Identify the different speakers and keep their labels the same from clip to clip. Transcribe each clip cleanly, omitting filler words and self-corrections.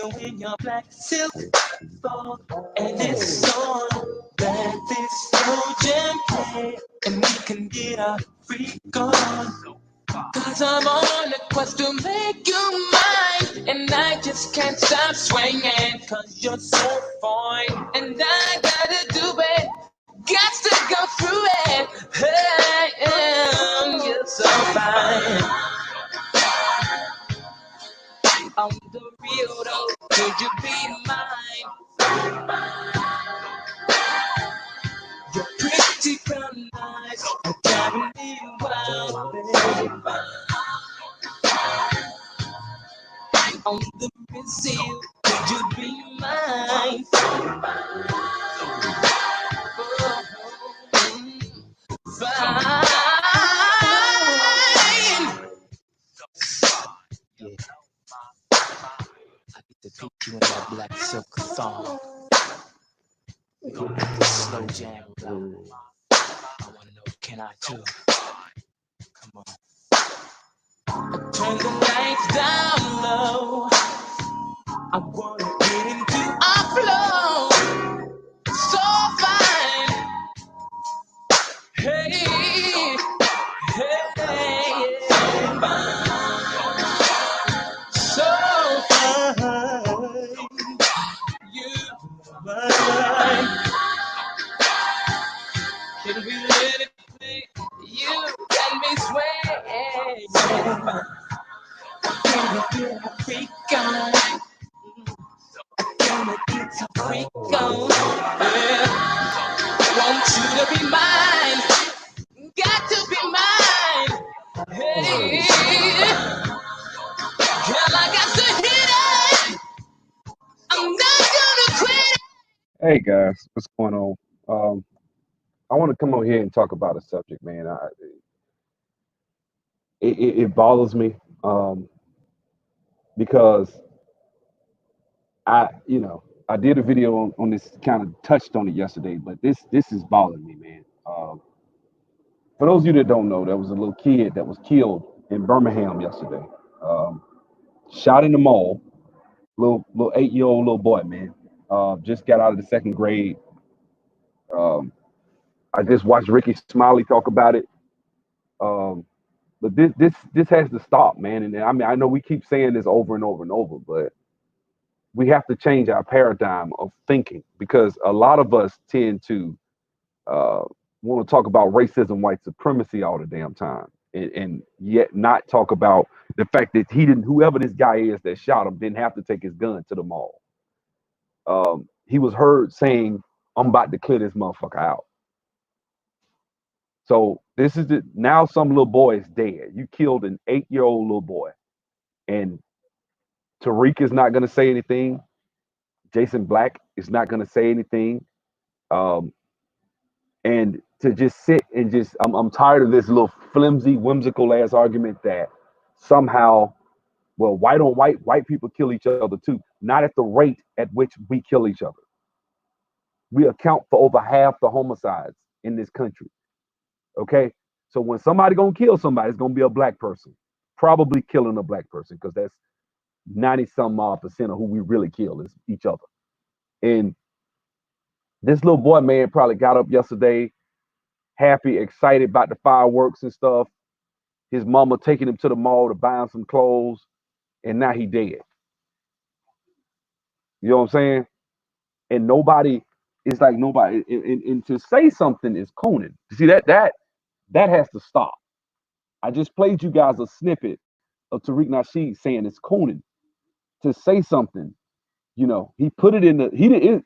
Speaker 1: in your black silk fog, and it's on. Let this slow jam play, and we can get our freak on. Cause I'm on a quest to make you mine, and I just can't stop swinging. Cause you're so fine, and I gotta do it. Got to go through it. Hey, you're so fine. I'm the real though. Could you be mine? Your pretty brown eyes are driving me wild, baby. On the Brazil, could you be mine? Fine. Yeah, I get to peek you in that black silk thong. We gon' make this slow jam blow. I wanna know, can I too? Come on. Turn the lights down low. I wanna get into our flow. So fine. Hey, hey, so fine. You mine. Can we let it play? You got me swaying. Can we get a freak on? Gonna get some freak on. Yeah. Want you to be mine. Got to be mine. Hey, girl, I got to hit it. I'm not gonna quit.
Speaker 2: Hey guys, what's going on? Um, I want to come on here and talk about a subject, man. It bothers me because I did a video on this, kind of touched on it yesterday, but this is bothering me, man. For those of you that don't know, there was a little kid that was killed in Birmingham yesterday, um, shot in the mall. Little 8-year-old little boy, man. Just got out of the second grade. Um, I just watched Ricky Smiley talk about it. Um, But this has to stop, man. And I mean, I know we keep saying this over and over and over, but we have to change our paradigm of thinking because a lot of us tend to uh, want to talk about racism, white supremacy all the damn time, and yet not talk about the fact that he didn't, whoever this guy is that shot him, didn't have to take his gun to the mall. He was heard saying, "I'm about to clear this motherfucker out." So this is now some little boy is dead. You killed an 8-year-old little boy, and Tariq is not going to say anything. Jason Black is not going to say anything. Um, and to just sit and I'm tired of this little flimsy, whimsical ass argument that somehow, well, white on white people kill each other too, not at the rate at which we kill each other. We account for over half the homicides in this country. Okay, so when somebody gonna kill somebody, it's gonna be a black person, probably killing a black person because that's 90 some odd percent of who we really kill is each other. And this little boy, man, probably got up yesterday, happy, excited about the fireworks and stuff. His mama taking him to the mall to buy him some clothes, and now he dead. You know what I'm saying? And nobody, it's like nobody, and to say something is cooning. See that has to stop. I just played you guys a snippet of Tariq Nasheed saying it's cooning. To say something, he put it in the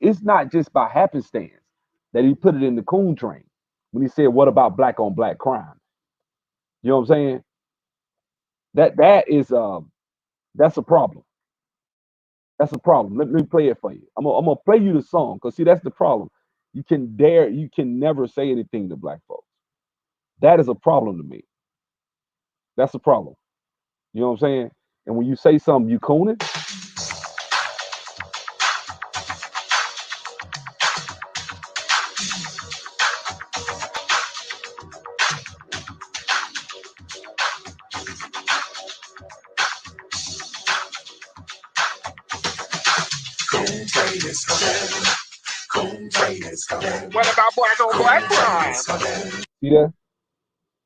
Speaker 2: it's not just by happenstance that he put it in the coon train when he said, "What about black on black crime?" You know what I'm saying? That is that's a problem. That's a problem. Let me play it for you. I'm gonna play you the song because see that's the problem. You can never say anything to black folks. That is a problem to me. That's a problem. You know what I'm saying? And when you say something, you coon it.
Speaker 3: What about black on black crime?
Speaker 2: See that?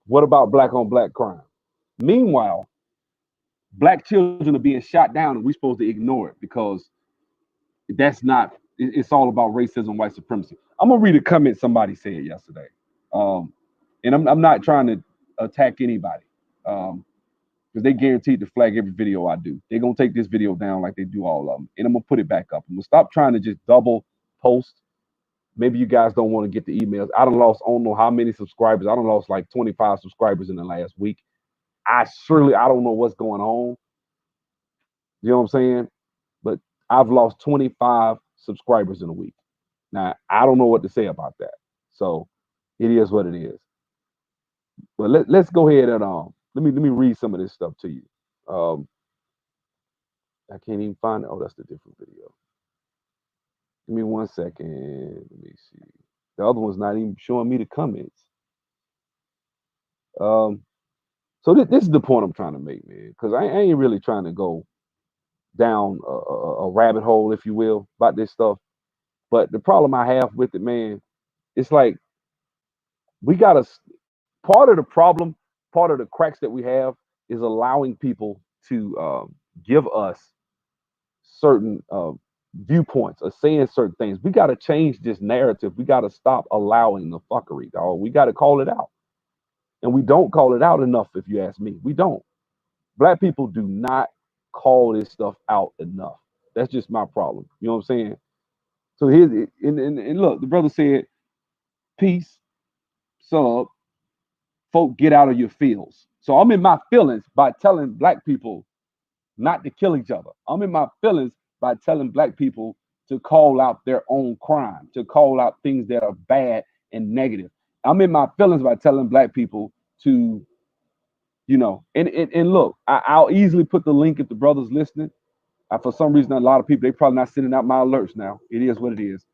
Speaker 2: What about black on black crime? Meanwhile, black children are being shot down, and we're supposed to ignore it because that's not. It's all about racism, white supremacy. I'm gonna read a comment somebody said yesterday, um, and I'm not trying to attack anybody, because they guaranteed to flag every video I do. They're gonna take this video down like they do all of them, and I'm gonna put it back up. I'm gonna stop trying to just double post. Maybe you guys don't want to get the emails. I don't lost, I don't know how many subscribers. I don't lost like 25 subscribers in the last week. I don't know what's going on. You know what I'm saying? But I've lost 25 subscribers in a week. Now I don't know what to say about that. So it is what it is. But let's go ahead and let me read some of this stuff to you. Um, I can't even find it. Oh, that's the different video. Give me 1 second. Let me see. The other one's not even showing me the comments. Um, so this is the point I'm trying to make, man. Because I ain't really trying to go down a rabbit hole, if you will, about this stuff. But the problem I have with it, man, it's like we got to. Part of the problem, part of the cracks that we have, is allowing people to give us certain viewpoints or saying certain things. We got to change this narrative. We got to stop allowing the fuckery, dog. We got to call it out. And we don't call it out enough, if you ask me. We don't. Black people do not call this stuff out enough. That's just my problem. You know what I'm saying? So here's and look, the brother said, peace, sub, folk, get out of your fields. So I'm in my feelings by telling black people not to kill each other. I'm in my feelings by telling black people to call out their own crime, to call out things that are bad and negative. I'm in my feelings by telling black people to, and look, I'll easily put the link if the brothers listening. For some reason, a lot of people, they probably not sending out my alerts now. It is what it is.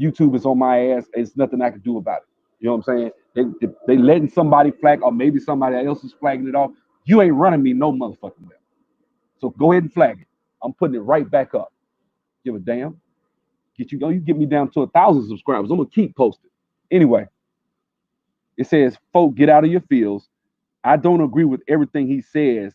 Speaker 2: YouTube is on my ass. It's nothing I can do about it. You know what I'm saying? They letting somebody flag, or maybe somebody else is flagging it off. You ain't running me no motherfucking well. So go ahead and flag it. I'm putting it right back up. Give a damn. You get me down to 1,000 subscribers. I'm gonna keep posting. Anyway, it says, folk, get out of your fields. I don't agree with everything he says,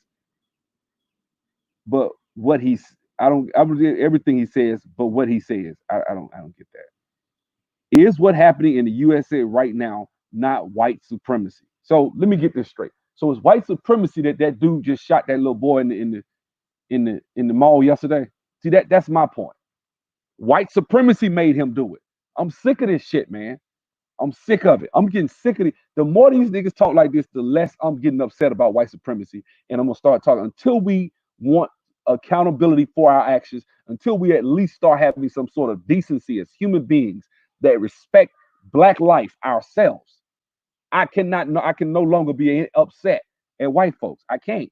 Speaker 2: but what he's I don't I agree everything he says, but what he says. I don't get that. Is what happening in the USA right now not white supremacy? So let me get this straight. So it's white supremacy that dude just shot that little boy in the mall yesterday. See, that's my point. White supremacy made him do it. I'm sick of this shit, man. I'm sick of it. I'm getting sick of it. The more these niggas talk like this, the less I'm getting upset about white supremacy. And I'm gonna start talking until we want accountability for our actions, until we at least start having some sort of decency as human beings that respect black life ourselves. I cannot I can no longer be upset at white folks. I can't.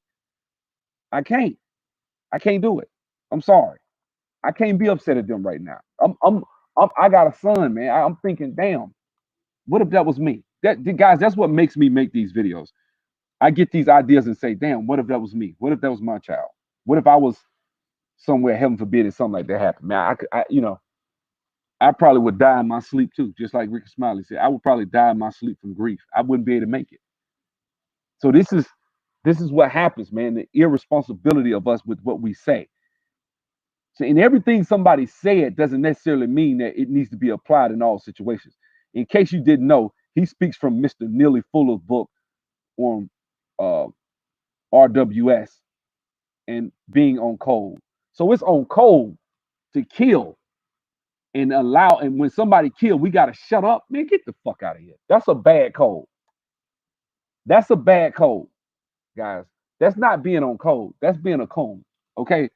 Speaker 2: I can't. I can't do it. I'm sorry. I can't be upset at them right now. I got a son, man. I'm thinking, damn, what if that was me? Guys, that's what makes me make these videos. I get these ideas and say, damn, what if that was me? What if that was my child? What if I was somewhere, heaven forbid, and something like that happened? Man, I probably would die in my sleep too, just like Ricky Smiley said. I would probably die in my sleep from grief. I wouldn't be able to make it. So this is what happens, man. The irresponsibility of us with what we say. So, and everything somebody said doesn't necessarily mean that it needs to be applied in all situations. In case you didn't know, he speaks from Mr. Neely Fuller's book on uh, RWS and being on code. So it's on code to kill and allow. And when somebody kill, we gotta shut up, man. Get the fuck out of here. That's a bad code. That's a bad code, guys. That's not being on code. That's being a cone. Okay,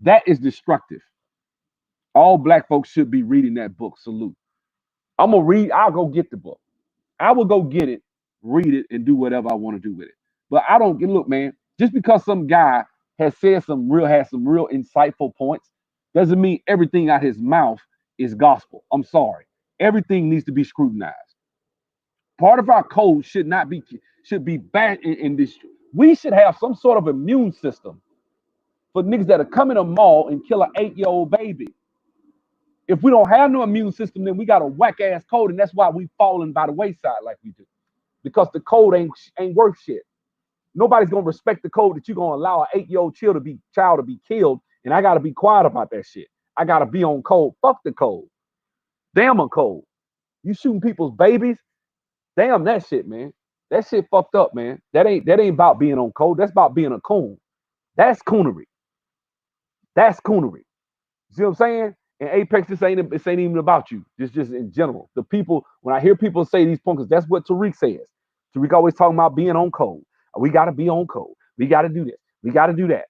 Speaker 2: that is destructive. All black folks should be reading that book. Salute. I'm gonna read. I'll go get the book. I will go get it, read it, and do whatever I want to do with it. But I don't get. Look, man. Just because some guy has some real insightful points, doesn't mean everything out his mouth is gospel. I'm sorry. Everything needs to be scrutinized. Part of our code should be bad in this. We should have some sort of immune system for niggas that are come in a mall and kill an 8-year-old baby. If we don't have no immune system, then we got a whack ass code, and that's why we falling by the wayside like we do. Because the code ain't worth shit. Nobody's gonna respect the code that you're gonna allow an 8-year-old child to be killed, and I gotta be quiet about that shit. I gotta be on code. Fuck the code. Damn a code. You shooting people's babies. Damn that shit, man. That shit fucked up, man. That ain't about being on code. That's about being a coon. That's coonery. That's coonery. See what I'm saying? And Apex, this ain't even about you. It's just in general. The people, when I hear people say these punkers, that's what Tariq says. Tariq always talking about being on code. We got to be on code. We got to do this. We got to do that.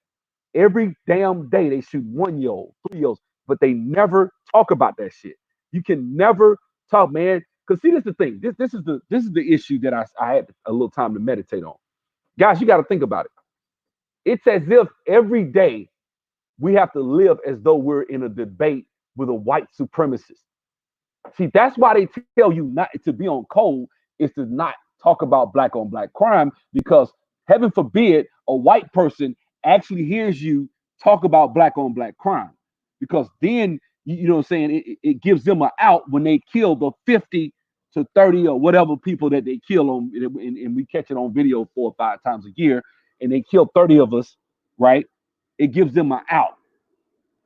Speaker 2: Every damn day they shoot 1-year-old, 3-year-olds, but they never talk about that shit. You can never talk, man. Because see, this is the thing. This is the issue that I had a little time to meditate on. Guys, you got to think about it. It's as if every day we have to live as though we're in a debate with a white supremacist. See, that's why they tell you not to be on code, is to not talk about black on black crime, because heaven forbid a white person actually hears you talk about black on black crime, because then you know what I'm saying, it gives them an out when they kill the 50 to 30 or whatever people that they kill on, and we catch it on video 4 or 5 times a year, and they kill 30 of us, right? It gives them an out,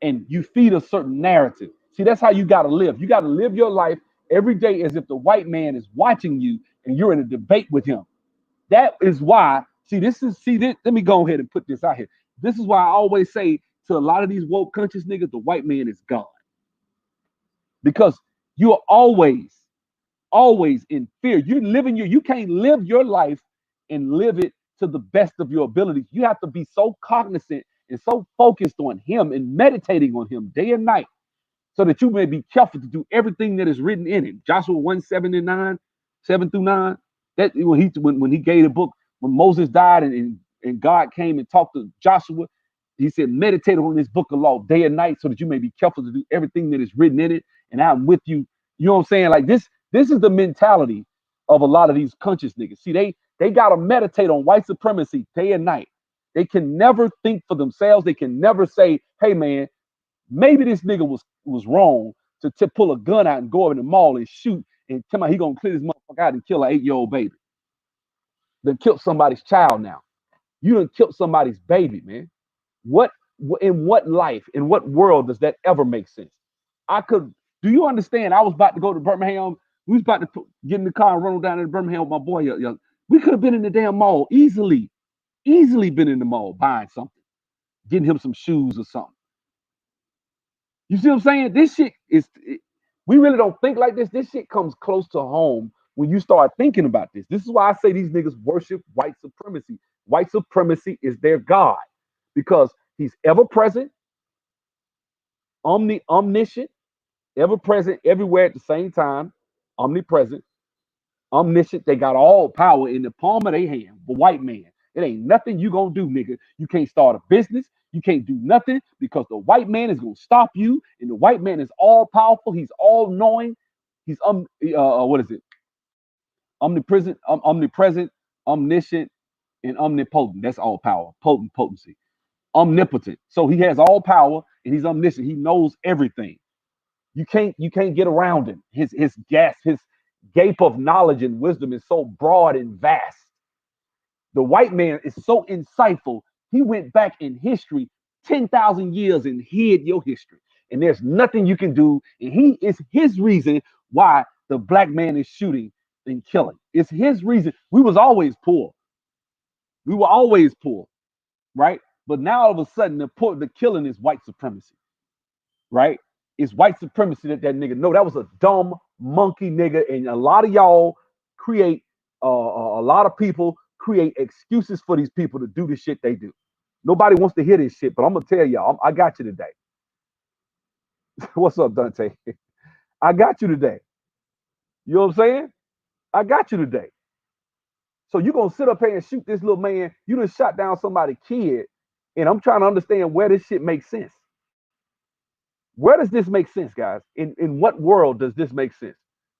Speaker 2: and you feed a certain narrative. See, that's how you got to live. You got to live your life every day as if the white man is watching you and you're in a debate with him. That is why, let me go ahead and put this out here. This is why I always say to a lot of these woke conscious niggas, the white man is gone. Because you're always in fear. You can't live your life and live it to the best of your abilities. You have to be so cognizant and so focused on him and meditating on him day and night, so that you may be careful to do everything that is written in it. Joshua 1:7-9, 7-9. That when he gave the book, when Moses died and God came and talked to Joshua, he said, meditate on this book of law day and night, so that you may be careful to do everything that is written in it. And I'm with you. You know what I'm saying? Like this is the mentality of a lot of these conscious niggas. See, they gotta meditate on white supremacy day and night. They can never think for themselves. They can never say, hey man, maybe this nigga was wrong to pull a gun out and go over in the mall and shoot and tell me he gonna clear this motherfucker out and kill an 8-year-old baby. Then kill somebody's child now. You done killed somebody's baby, man. In what life, in what world does that ever make sense? Do you understand? I was about to go to Birmingham. We was about to get in the car and run down to Birmingham with my boy. Young. We could have been in the damn mall easily been in the mall buying something, getting him some shoes or something. You see what I'm saying? This shit we really don't think like this. This shit comes close to home when you start thinking about this. This is why I say these niggas worship white supremacy. White supremacy is their God, because he's ever present, omniscient, ever present everywhere at the same time, omnipresent, omniscient. They got all power in the palm of their hand. The white man. It ain't nothing you gonna do, nigga. You can't start a business. You can't do nothing, because the white man is gonna stop you. And the white man is all powerful. He's all knowing. He's what is it? Omnipresent, omniscient, and omnipotent. That's all power. Potency. Omnipotent. So he has all power and he's omniscient. He knows everything. You can't get around him. His gape of knowledge and wisdom is so broad and vast. The white man is so insightful. He went back in history 10,000 years and hid your history. And there's nothing you can do. And he is his reason why the black man is shooting and killing. It's his reason. We was always poor. We were always poor, right? But now all of a sudden the killing is white supremacy, right? It's white supremacy that nigga. No, that was a dumb monkey nigga. And a lot of y'all create, a lot of people create excuses for these people to do the shit they do. Nobody wants to hear this shit, but I'm gonna tell y'all, I got you today. What's up, Dante? I got you today. You know what I'm saying? I got you today. So you gonna sit up here and shoot this little man? You done shot down somebody's kid, and I'm trying to understand where this shit makes sense. Where does this make sense, guys? In what world does this make sense?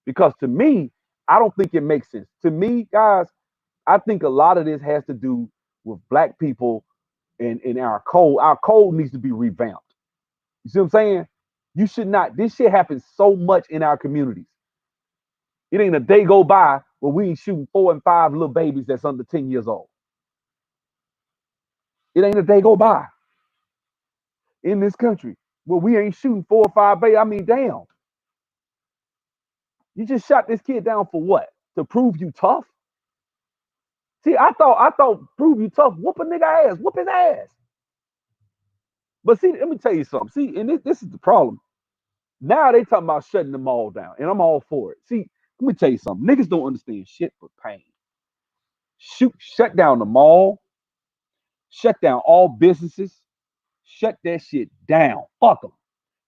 Speaker 2: Because to me, I don't think it makes sense. To me, guys, I think a lot of this has to do with black people and our code. Our code needs to be revamped. You see what I'm saying? You should not. This shit happens so much in our communities. It ain't a day go by where we ain't shooting 4 and 5 little babies that's under 10 years old. It ain't a day go by in this country where we ain't shooting 4 or 5 babies. I mean, damn. You just shot this kid down for what? To prove you tough? See, I thought prove you tough, whoop a nigga ass, whoop his ass. But see, let me tell you something. See, and this is the problem. Now they talking about shutting the mall down, and I'm all for it. See, let me tell you something. Niggas don't understand shit but pain. Shut down the mall, shut down all businesses, shut that shit down. Fuck them.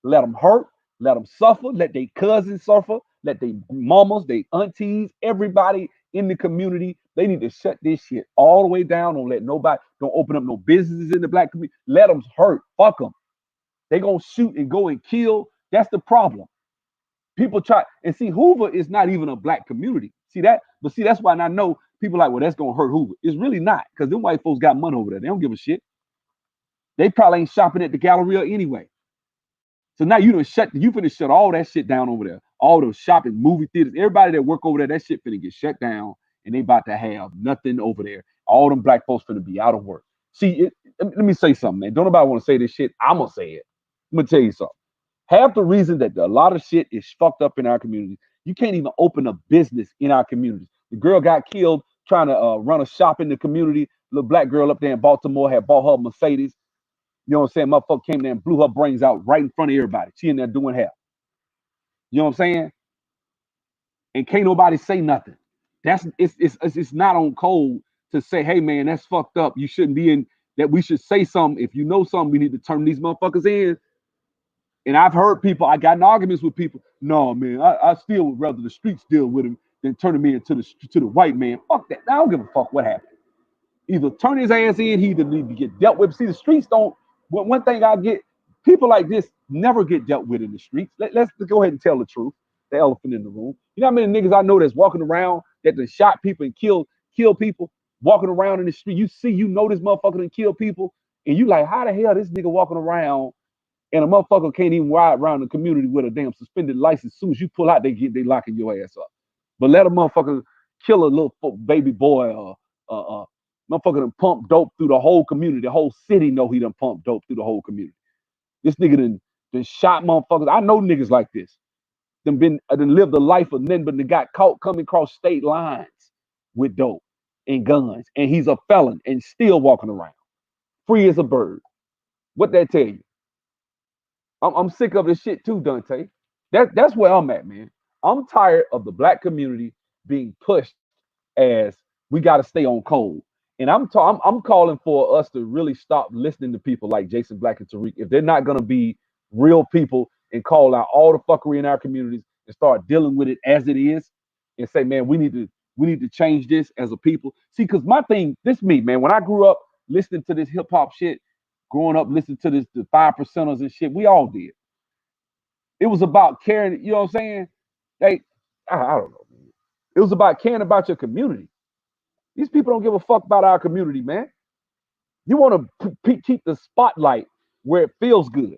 Speaker 2: Let them hurt, let them suffer, let their cousins suffer, let their mamas, their aunties, everybody in the community. They need to shut this shit all the way down. Don't let nobody, don't open up no businesses in the black community. Let them hurt. Fuck them. They gonna shoot and go and kill. That's the problem. People try and see Hoover is not even a black community. See that? But see, that's why I know people like, well, that's gonna hurt Hoover. It's really not, because them white folks got money over there. They don't give a shit. They probably ain't shopping at the Galleria anyway. So now you finna shut all that shit down over there. All those shopping, movie theaters, everybody that work over there, that shit finna get shut down, and they about to have nothing over there. All them black folks finna be out of work. See, let me say something, man. Don't nobody want to say this shit. I'm gonna say it. I'm gonna tell you something. Half the reason that a lot of shit is fucked up in our community, you can't even open a business in our community. The girl got killed trying to run a shop in the community. Little black girl up there in Baltimore had bought her a Mercedes. You know what I'm saying? Motherfucker came there and blew her brains out right in front of everybody. She in there doing hair. You know what I'm saying? And can't nobody say nothing. It's not on code to say, hey man, that's fucked up. You shouldn't be in that. We should say something. If you know something, we need to turn these motherfuckers in. And I've heard people, I got in arguments with people. No, man, I still would rather the streets deal with him than turning me into the white man. Fuck that. I don't give a fuck what happened. Either turn his ass in, he either need to get dealt with. See, the streets don't. One thing I get, people like this never get dealt with in the streets. Let's go ahead and tell the truth. The elephant in the room. You know how many niggas I know that's walking around that done shot people and kill people, walking around in the street. You know this motherfucker done kill people, and you like, how the hell this nigga walking around and a motherfucker can't even ride around the community with a damn suspended license? As soon as you pull out, they locking your ass up. But let a motherfucker kill a little baby boy or motherfucker done pump dope through the whole community. The whole city know he done pumped dope through the whole community. This nigga done shot motherfuckers. I know niggas like this. Done lived a life of nothing but they got caught coming across state lines with dope and guns. And he's a felon and still walking around. Free as a bird. What that tell you? I'm sick of this shit too, Dante. That's where I'm at, man. I'm tired of the black community being pushed as we got to stay on code. And I'm calling for us to really stop listening to people like Jason Black and Tariq if they're not gonna be real people and call out all the fuckery in our communities and start dealing with it as it is and say, man, we need to change this as a people. See, because my thing, this me, man, when I grew up listening to this hip hop shit, growing up listening to this the 5%ers and shit, we all did. It was about caring, you know what I'm saying? I don't know, man. It was about caring about your community. These people don't give a fuck about our community, man. You want to keep the spotlight where it feels good.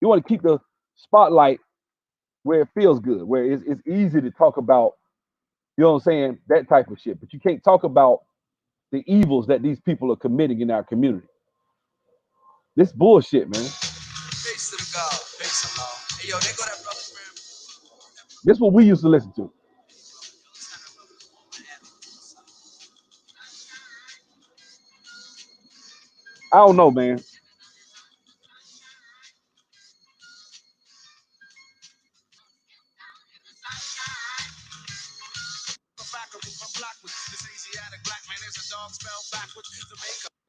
Speaker 2: You want to keep the spotlight where it feels good, where it's easy to talk about, you know what I'm saying, that type of shit. But you can't talk about the evils that these people are committing in our community. This bullshit, man. This is what we used to listen to. I don't know, man.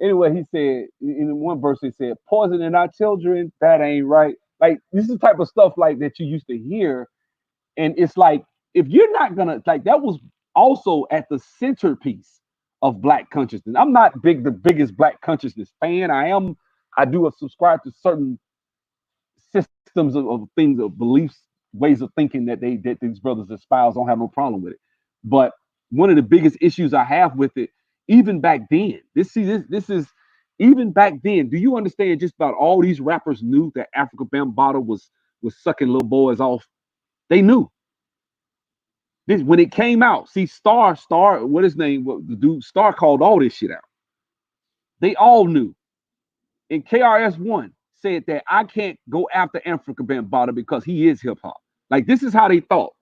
Speaker 2: Anyway, he said in one verse, he said, poisoning our children, that ain't right. Like, this is the type of stuff like that you used to hear. And it's like, if you're not gonna, like, that was also at the centerpiece of black consciousness. I'm not the biggest black consciousness fan. I do subscribe to certain systems of things, of beliefs, ways of thinking that these brothers espouse. Don't have no problem with it. But one of the biggest issues I have with it, even back then, this is Even back then, do you understand just about all these rappers knew that Africa Bambaataa was sucking little boys off? They knew. This when it came out. See, Star, what his name? What the dude Star called all this shit out. They all knew. And KRS-One said that I can't go after Africa Bambaataa because he is hip hop. Like this is how they thought.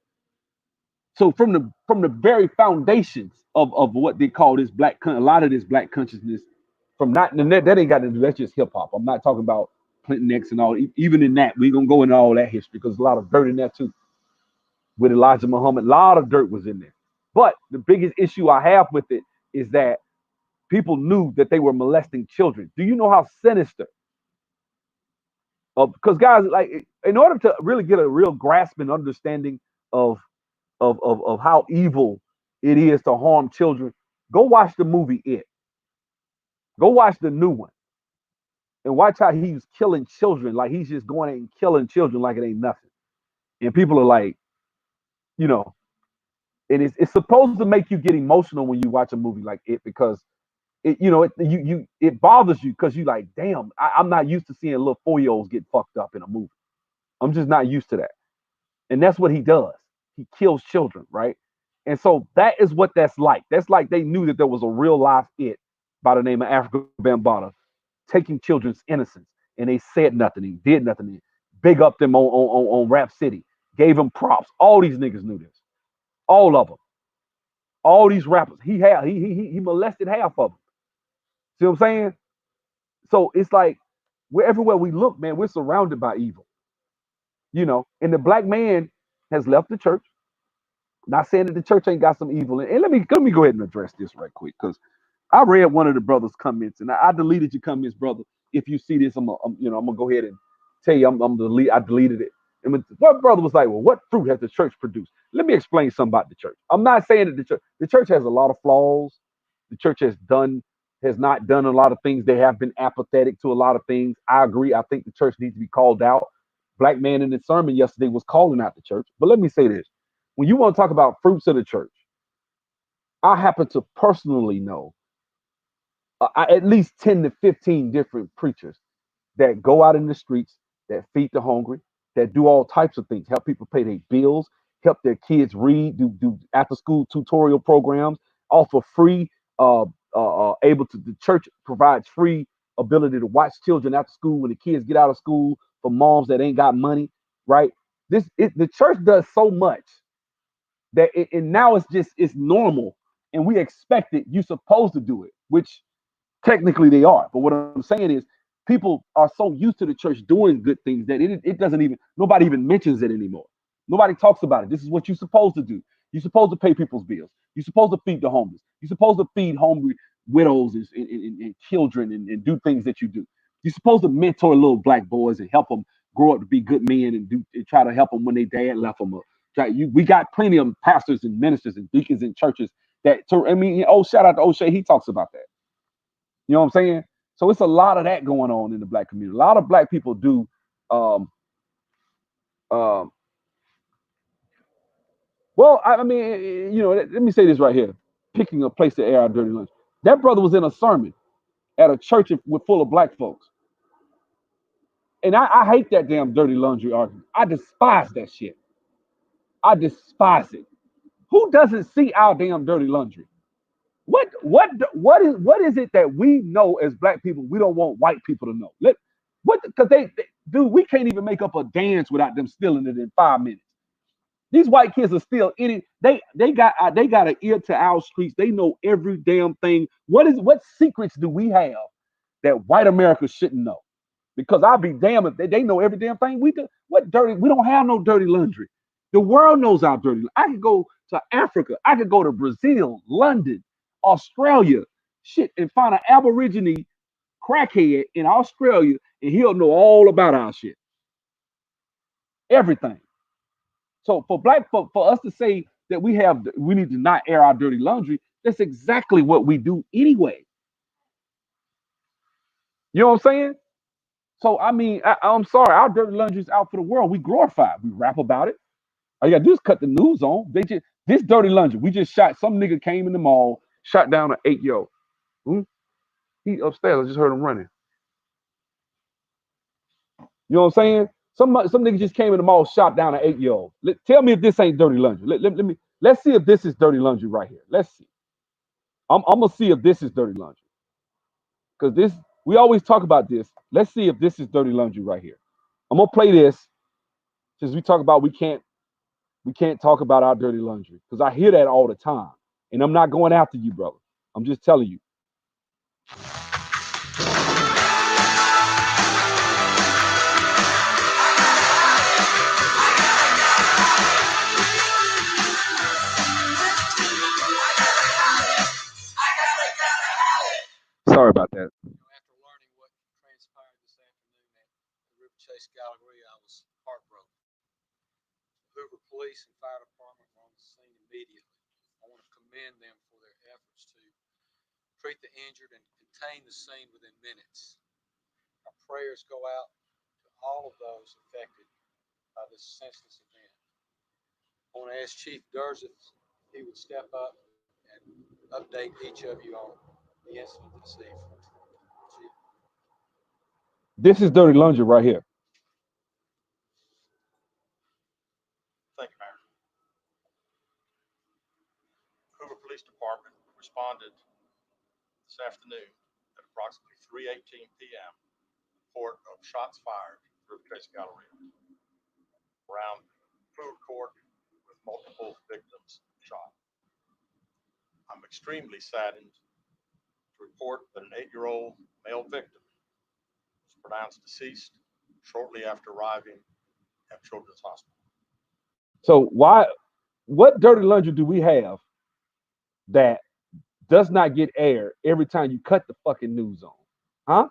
Speaker 2: So from the very foundations of what they call this a lot of this black consciousness, from not that ain't got to do. That's just hip hop. I'm not talking about Clinton X and all. Even in that, we gonna go into all that history because a lot of dirt in there too. With Elijah Muhammad, a lot of dirt was in there. But the biggest issue I have with it is that people knew that they were molesting children. Do you know how sinister? Because guys, like, in order to really get a real grasp and understanding of of how evil it is to harm children, go watch the movie It. Go watch the new one and watch how he's killing children. Like he's just going and killing children like it ain't nothing. And people are like, you know, and it's supposed to make you get emotional when you watch a movie like It because it bothers you because you like, damn, I'm not used to seeing little 4-year-olds get fucked up in a movie. I'm just not used to that. And that's what he does. He kills children, right? And so that is what that's like. That's like they knew that there was a real life It by the name of Africa Bambaataa taking children's innocence, and they said nothing, he did nothing. He big up them on Rap City, gave them props. All these niggas knew this, all of them, all these rappers. He molested half of them. See what I'm saying? So it's like everywhere we look, man, we're surrounded by evil, And the black man has left the church. Not saying that the church ain't got some evil. And let me go ahead and address this right quick because I read one of the brothers' comments and I deleted your comments, brother. If you see this, I'm gonna go ahead and tell you I deleted it. And one brother was like, "Well, what fruit has the church produced?" Let me explain something about the church. I'm not saying that the church has a lot of flaws. The church has not done a lot of things. They have been apathetic to a lot of things. I agree. I think the church needs to be called out. Black man in his sermon yesterday was calling out the church. But let me say this: when you want to talk about fruits of the church, I happen to personally know at least 10 to 15 different preachers that go out in the streets, that feed the hungry, that do all types of things, help people pay their bills, help their kids read, do after school tutorial programs, offer free, able to, the church provides free ability to watch children after school when the kids get out of school for moms that ain't got money, right? The church does so much that and now it's normal and we expect it. You're supposed to do it, which technically they are. But what I'm saying is people are so used to the church doing good things that it doesn't even, nobody even mentions it anymore. Nobody talks about it. This is what you're supposed to do. You're supposed to pay people's bills. You're supposed to feed the homeless. You're supposed to feed hungry widows and children and do things that you do. You're supposed to mentor little black boys and help them grow up to be good men and try to help them when their dad left them. We got plenty of pastors and ministers and deacons in churches shout out to O'Shea. He talks about that. You know what I'm saying? So it's a lot of that going on in the black community. A lot of black people do. Um, um, I mean, let me say this right here. Picking a place to air our dirty lunch. That brother was in a sermon at a church with full of black folks, and I hate that damn dirty laundry argument. I despise that shit. I despise it. Who doesn't see our damn dirty laundry? What is it that we know as black people we don't want white people to know? Because dude, we can't even make up a dance without them stealing it in 5 minutes. These white kids are still in it. They got an ear to our streets. They know every damn thing. What secrets do we have that white America shouldn't know? Because I'll be damned if they know every damn thing we do. What dirty? We don't have no dirty laundry. The world knows our dirty. I could go to Africa. I could go to Brazil, London, Australia, shit, and find an Aborigine crackhead in Australia, and he'll know all about our shit, everything. So for us to say that we need to not air our dirty laundry, that's exactly what we do anyway. You know what I'm saying? So I mean, I'm sorry, our dirty laundry is out for the world. We glorify it. We rap about it. All you gotta do is cut the news on. This dirty laundry. We just shot some nigga came in the mall, shot down an 8-year-old. Hmm? He upstairs. I just heard him running. You know what I'm saying? Some nigga just came in the mall, shot down an 8-year-old. Tell me if this ain't dirty laundry. Let's see if this is dirty laundry right here. Let's see. I'm gonna see if this is dirty laundry. Because this, we always talk about this. Let's see if this is dirty laundry right here. I'm gonna play this since we talk about we can't talk about our dirty laundry. Because I hear that all the time. And I'm not going after you, brother. I'm just telling you. Sorry about that.
Speaker 4: After learning what transpired this afternoon at the River Chase Galleria, I was heartbroken. Hoover Police and Fire Department were on the scene immediately. I want to commend them for their efforts to treat the injured and contain the scene within minutes. Our prayers go out to all of those affected by this senseless event. I want to ask Chief Durzett if he would step up and update each of you on the incident this evening. Chief.
Speaker 2: This is dirty laundry right here.
Speaker 5: Thank you, Mayor. Hoover Police Department responded this afternoon at approximately 3:18 p.m. Report of shots fired through the Chase Galleria around food court with multiple victims shot. I'm extremely saddened to report that an 8-year-old male victim was pronounced deceased shortly after arriving at Children's Hospital.
Speaker 2: So what dirty laundry do we have that does not get aired every time you cut the fucking news on? Huh?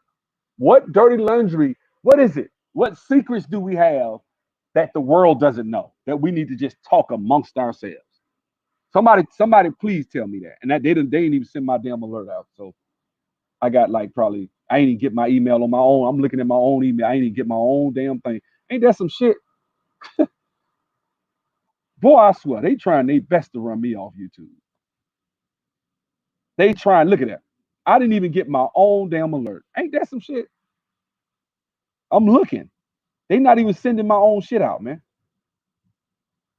Speaker 2: What dirty laundry? What is it? What secrets do we have that the world doesn't know that we need to just talk amongst ourselves? Somebody, please tell me that. And that they didn't even send my damn alert out. So I got like probably I ain't even get my email on my own. I'm looking at my own email. I ain't even get my own damn thing. Ain't that some shit? Boy, I swear they trying their best to run me off YouTube. They trying. Look at that. I didn't even get my own damn alert. Ain't that some shit? I'm looking. They not even sending my own shit out, man.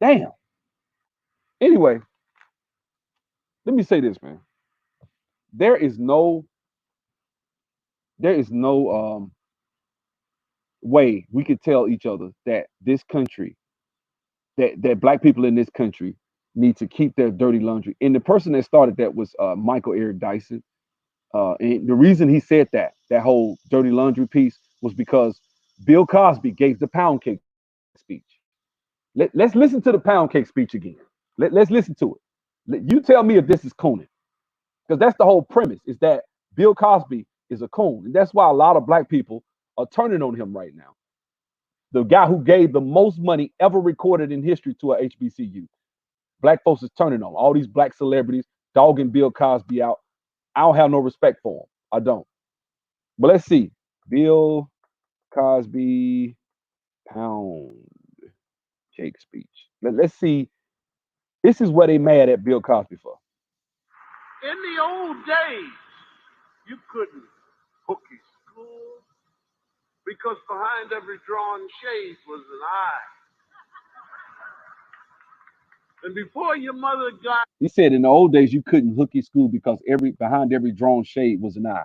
Speaker 2: Damn. Anyway, let me say this, man. There is no way we could tell each other that this country, that black people in this country need to keep their dirty laundry. And the person that started that was Michael Eric Dyson. And the reason he said that whole dirty laundry piece was because Bill Cosby gave the pound cake speech. Let's listen to the pound cake speech again. Let's listen to it. You tell me if this is cooning, because that's the whole premise, is that Bill Cosby is a coon. And that's why a lot of black people are turning on him right now. The guy who gave the most money ever recorded in history to a HBCU. Black folks is turning on all these black celebrities, dogging Bill Cosby out. I don't have no respect for him. I don't. But let's see. Bill Cosby pound cake speech. Let's see. This is what they mad at Bill Cosby for.
Speaker 6: In the old days, you couldn't hooky school because behind every drawn shade was an eye. And before your mother got
Speaker 2: He said in the old days you couldn't hooky school because behind every drawn shade was an eye.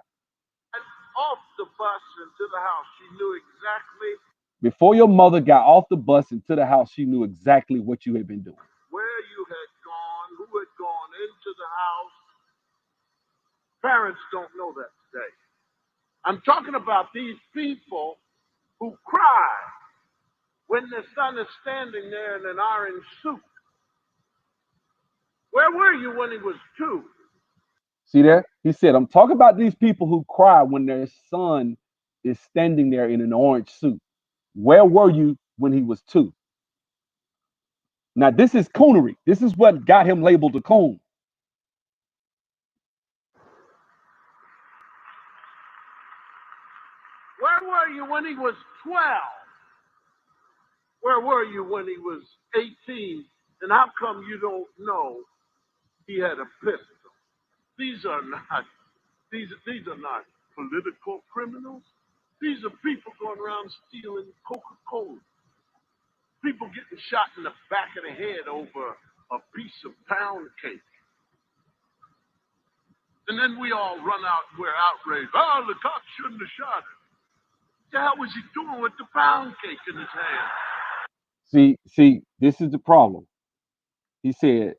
Speaker 6: off the bus into the house, she knew exactly
Speaker 2: Before your mother got off the bus into the house, she knew exactly what you had been doing.
Speaker 6: where you had gone, who had gone into the house. Parents don't know that today. I'm talking about these people who cry when their son is standing there in an orange suit. Where were you when he was 2?
Speaker 2: See that? He said, I'm talking about these people who cry when their son is standing there in an orange suit. Where were you when he was 2? Now, this is coonery. This is what got him labeled a coon.
Speaker 6: Where were you when he was 12? Where were you when he was 18? And how come you don't know he had a pistol? These are not political criminals. These are people going around stealing Coca-Cola. People getting shot in the back of the head over a piece of pound cake. And then we all run out and we're outraged. Oh, the cops shouldn't have shot him. What the hell was he doing with the pound cake in his hand?
Speaker 2: See, this is the problem. He said,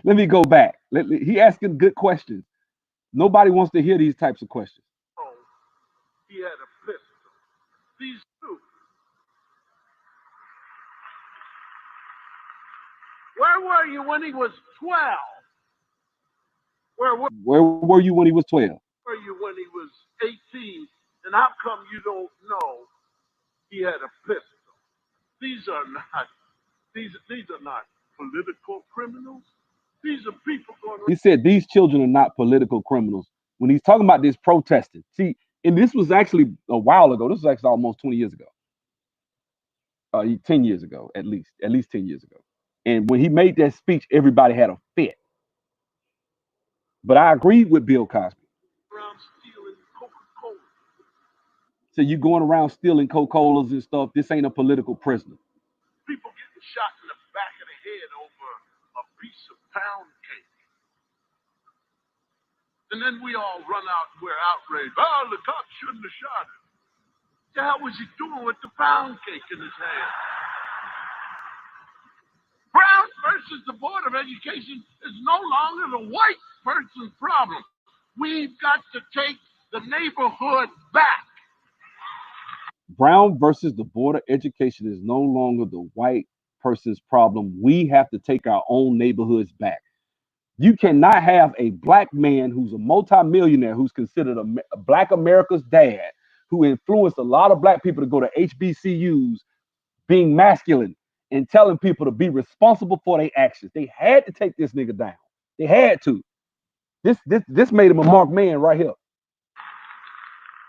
Speaker 2: let me go back. He asking good questions. Nobody wants to hear these types of questions.
Speaker 6: Oh, he had a pistol. These two. Where were you when he was 12? Where
Speaker 2: were you when he was 12?
Speaker 6: were you when he was 18? And how come you don't know he had a pistol? These are not political criminals. These are people going.
Speaker 2: He said these children are not political criminals. When he's talking about this protesting, see, and this was actually a while ago. This was actually almost 20 years ago. 10 years ago, at least 10 years ago. And when he made that speech, everybody had a fit. But I agreed with Bill Cosby.
Speaker 6: Around stealing Coca-Cola.
Speaker 2: So you going around stealing Coca-Colas and stuff, this ain't a political prisoner.
Speaker 6: People getting shot in the back of the head over a piece of pound cake. And then we all run out and we're outraged. Oh, the cops shouldn't have shot him. What the hell was he doing with the pound cake in his hand? Brown versus the Board of Education is no longer the white person's problem. We've got to take the neighborhood back.
Speaker 2: Brown versus the Board of Education is no longer the white person's problem. We have to take our own neighborhoods back. You cannot have a black man who's a multimillionaire, who's considered a Black America's dad, who influenced a lot of black people to go to HBCUs, being masculine and telling people to be responsible for their actions. They had to take this nigga down. They had to. This made him a marked man right here.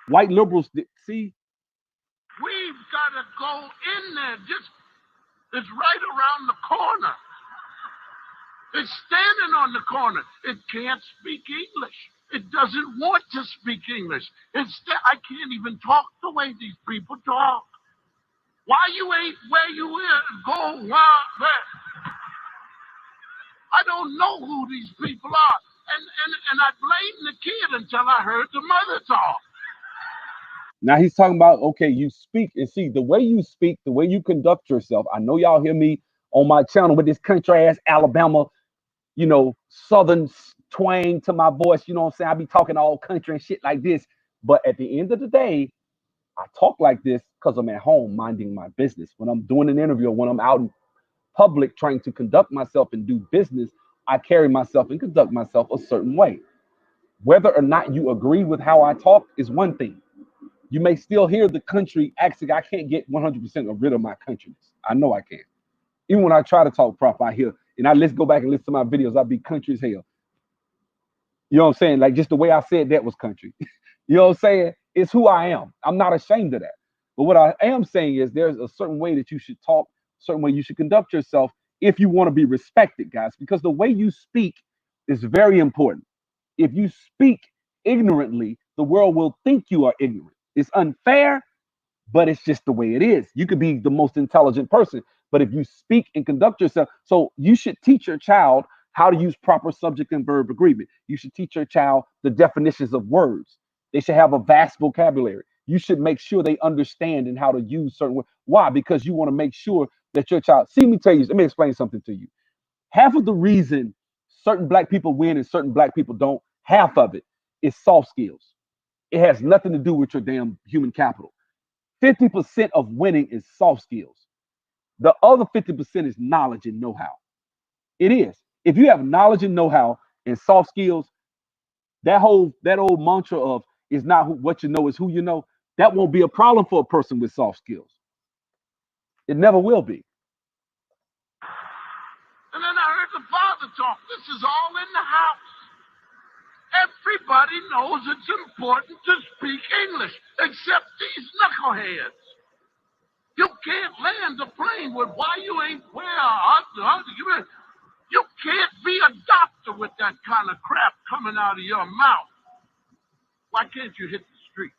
Speaker 2: White liberals, see?
Speaker 6: We've got to go in there. It's right around the corner. It's standing on the corner. It can't speak English. It doesn't want to speak English. I can't even talk the way these people talk. Why you ain't where you is? Go where? I don't know who these people are. And I blamed the kid until I heard the mother talk.
Speaker 2: Now he's talking about, okay, you speak and see the way you speak, the way you conduct yourself. I know y'all hear me on my channel with this country ass Alabama, Southern twang to my voice. You know what I'm saying? I be talking all country and shit like this. But at the end of the day, I talk like this because I'm at home minding my business. When I'm doing an interview or when I'm out in public trying to conduct myself and do business, I carry myself and conduct myself a certain way. Whether or not you agree with how I talk is one thing. You may still hear the country accent. I can't get 100% rid of my countryness. I know I can't. Even when I try to talk proper, I hear, and let's go back and listen to my videos, I'll be country as hell. You know what I'm saying? Like just the way I said that was country. You know what I'm saying? It's who I am. I'm not ashamed of that. But what I am saying is there's a certain way that you should talk, a certain way you should conduct yourself if you want to be respected, guys, because the way you speak is very important. If you speak ignorantly, the world will think you are ignorant. It's unfair, but it's just the way it is. You could be the most intelligent person, but if you speak and conduct yourself, so you should teach your child how to use proper subject and verb agreement. You should teach your child the definitions of words. They should have a vast vocabulary. You should make sure they understand and how to use certain words. Why? Because you want to make sure that your child, let me explain something to you. Half of the reason certain black people win and certain black people don't, half of it is soft skills. It has nothing to do with your damn human capital. 50% of winning is soft skills. The other 50% is knowledge and know-how. It is. If you have knowledge and know-how and soft skills, that old mantra of is not what you know, is who you know, that won't be a problem for a person with soft skills. It never will be.
Speaker 6: And then I heard the father talk. This is all in the house. Everybody knows it's important to speak English, except these knuckleheads. You can't land a plane with why you ain't you can't be a doctor with that kind of crap coming out of your mouth. Why can't you hit the streets?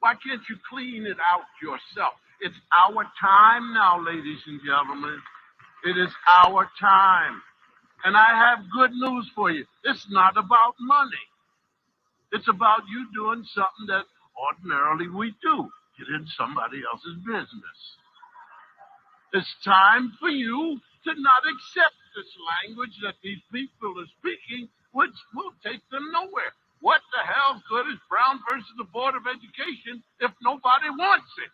Speaker 6: Why can't you clean it out yourself? It's our time now, ladies and gentlemen. It is our time. And I have good news for you. It's not about money. It's about you doing something that ordinarily we do. Get in somebody else's business. It's time for you to not accept this language that these people are speaking, which will take them nowhere. What the hell good is Brown versus the Board of Education if nobody wants it?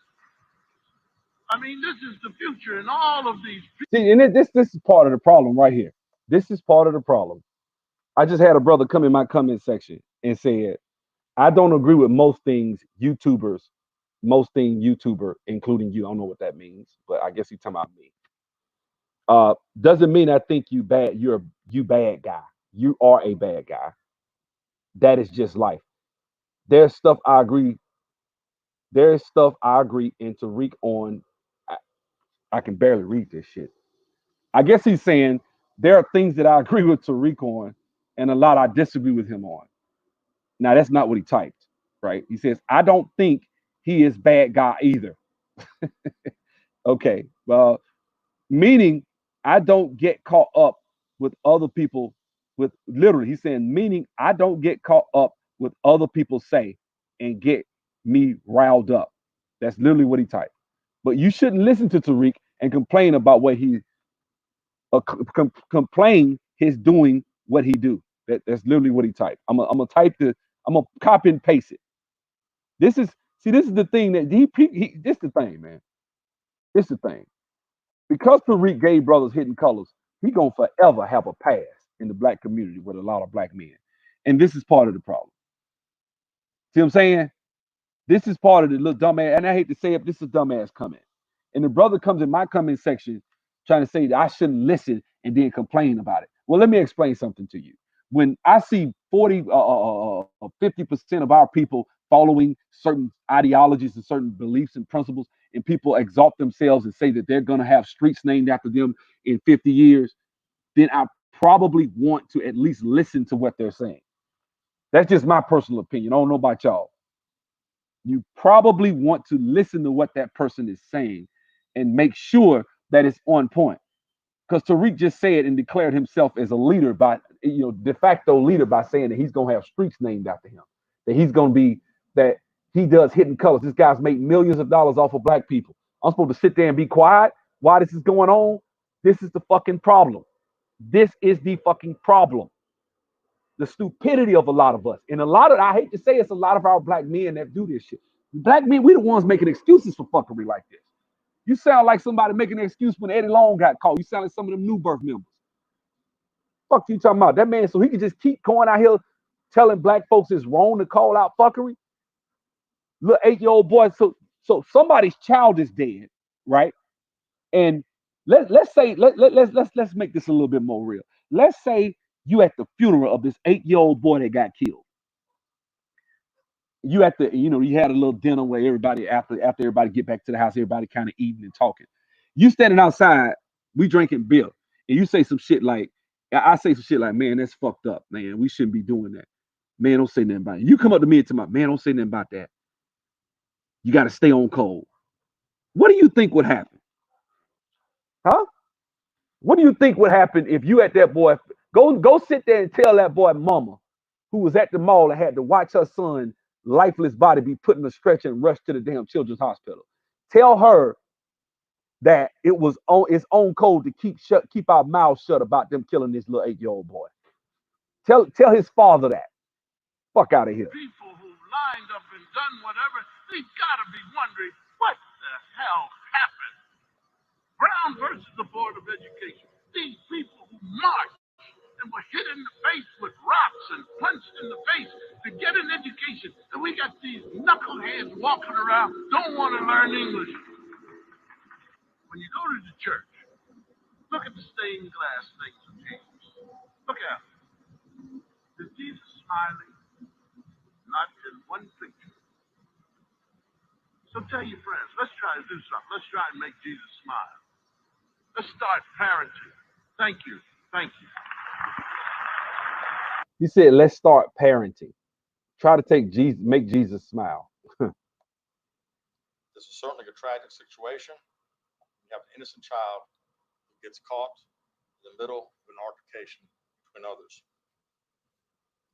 Speaker 6: I mean, this is the future, and all of these people.
Speaker 2: See, and this is part of the problem right here. This is part of the problem. I just had a brother come in my comment section and said, I don't agree with most things YouTuber, including you. I don't know what that means, but I guess he's talking about me. Doesn't mean I think you bad. You bad guy. You are a bad guy. That is just life. There's stuff I agree. There's stuff I agree and Tariq on. I, I can barely read this shit. I guess he's saying there are things that I agree with Tariq on, and a lot I disagree with him on. Now that's not what he typed, right? He says I don't think he is bad guy either. Okay, well, meaning I don't get caught up with other people with literally he's saying meaning I don't get caught up with other people say and get me riled up. That's literally what he typed. But you shouldn't listen to Tariq and complain about what he complain his doing what he do. That's literally what he typed. I'm gonna copy and paste it. This is the thing that this the thing, man. This the thing. Because Tariq gave brothers hidden colors, he gonna forever have a past in the black community with a lot of black men. And this is part of the problem. See what I'm saying? This is part of the little dumbass, and I hate to say it, this is dumbass comment. And the brother comes in my comment section trying to say that I shouldn't listen and then complain about it. Well, let me explain something to you. When I see 50% of our people following certain ideologies and certain beliefs and principles, and people exalt themselves and say that they're going to have streets named after them in 50 years, then I probably want to at least listen to what they're saying. That's just my personal opinion. I don't know about y'all. You probably want to listen to what that person is saying and make sure that it's on point. Because Tariq just said and declared himself as a leader by, de facto leader by saying that he's going to have streets named after him, that he's going to be, that he does hidden colors. This guy's made millions of dollars off of black people. I'm supposed to sit there and be quiet while this is going on? This is the fucking problem. This is the fucking problem. The stupidity of a lot of us. And I hate to say it's a lot of our black men that do this shit. Black men, we the ones making excuses for fuckery like this. You sound like somebody making an excuse when Eddie Long got caught. You sound like some of them New Birth members. Fuck you talking about? That man, so he can just keep going out here telling black folks it's wrong to call out fuckery. Little 8-year-old boy. So somebody's child is dead, right? And let's make this a little bit more real. Let's say you at the funeral of this 8-year-old boy that got killed. You at the, you had a little dinner where everybody after everybody get back to the house, everybody kind of eating and talking. You standing outside, we drinking beer, and you say some shit like, I say some shit like, man, that's fucked up, man. We shouldn't be doing that. Man, don't say nothing about it. You come up to me and tell me, man, don't say nothing about that. You got to stay on cold. What do you think would happen? Huh? What do you think would happen if you at that boy, go sit there and tell that boy mama who was at the mall and had to watch her son lifeless body be put in a stretcher and rushed to the damn children's hospital. Tell her that it was on its own code to keep our mouths shut about them killing this little 8-year-old boy. Tell his father that. Fuck out of here.
Speaker 6: People who lined up and done whatever, they gotta be wondering what the hell happened. Brown versus the Board of Education. These people who marched and were hit in the face with rocks and punched in the face to get an education. And we got these knuckleheads walking around, don't want to learn English. When you go to the church, look at the stained glass things of Jesus. Look at them. Is Jesus smiling? Not in one picture. So tell your friends, let's try to do something. Let's try and make Jesus smile. Let's start parenting. Thank you. Thank you.
Speaker 2: You said, let's start parenting. Try to make Jesus smile.
Speaker 5: This is certainly a tragic situation. You have an innocent child who gets caught in the middle of an altercation between others.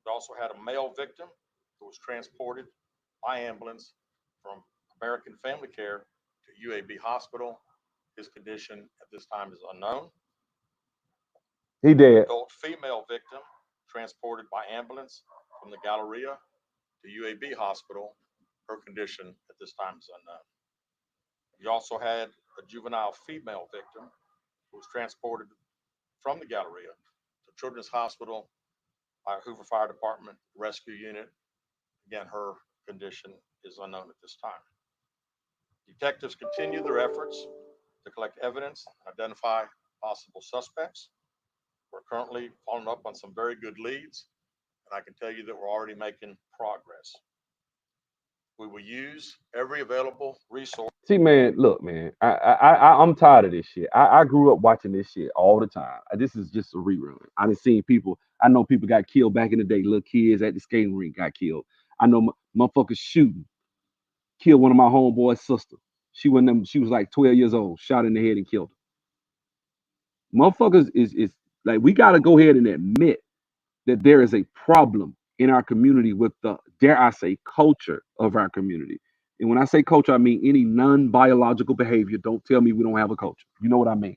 Speaker 5: We also had a male victim who was transported by ambulance from American Family Care to UAB Hospital. His condition at this time is unknown.
Speaker 2: He dead.
Speaker 5: Adult female victim transported by ambulance from the Galleria to UAB Hospital. Her condition at this time is unknown. We also had a juvenile female victim who was transported from the Galleria to Children's Hospital by Hoover Fire Department Rescue Unit. Again, her condition is unknown at this time. Detectives continue their efforts to collect evidence and identify possible suspects. We're currently following up on some very good leads, and I can tell you that we're already making progress. We will use every available resource.
Speaker 2: See, man, look, man, I'm tired of this shit. I grew up watching this shit all the time. This is just a rerun. I done seen people. I know people got killed back in the day. Little kids at the skating rink got killed. I know motherfuckers shooting. Killed one of my homeboy's sister. She was like 12 years old. Shot in the head and killed her. Motherfuckers is like, we gotta go ahead and admit that there is a problem in our community with the, dare I say, culture of our community. And when I say culture, I mean any non-biological behavior. Don't tell me we don't have a culture. You know what I mean?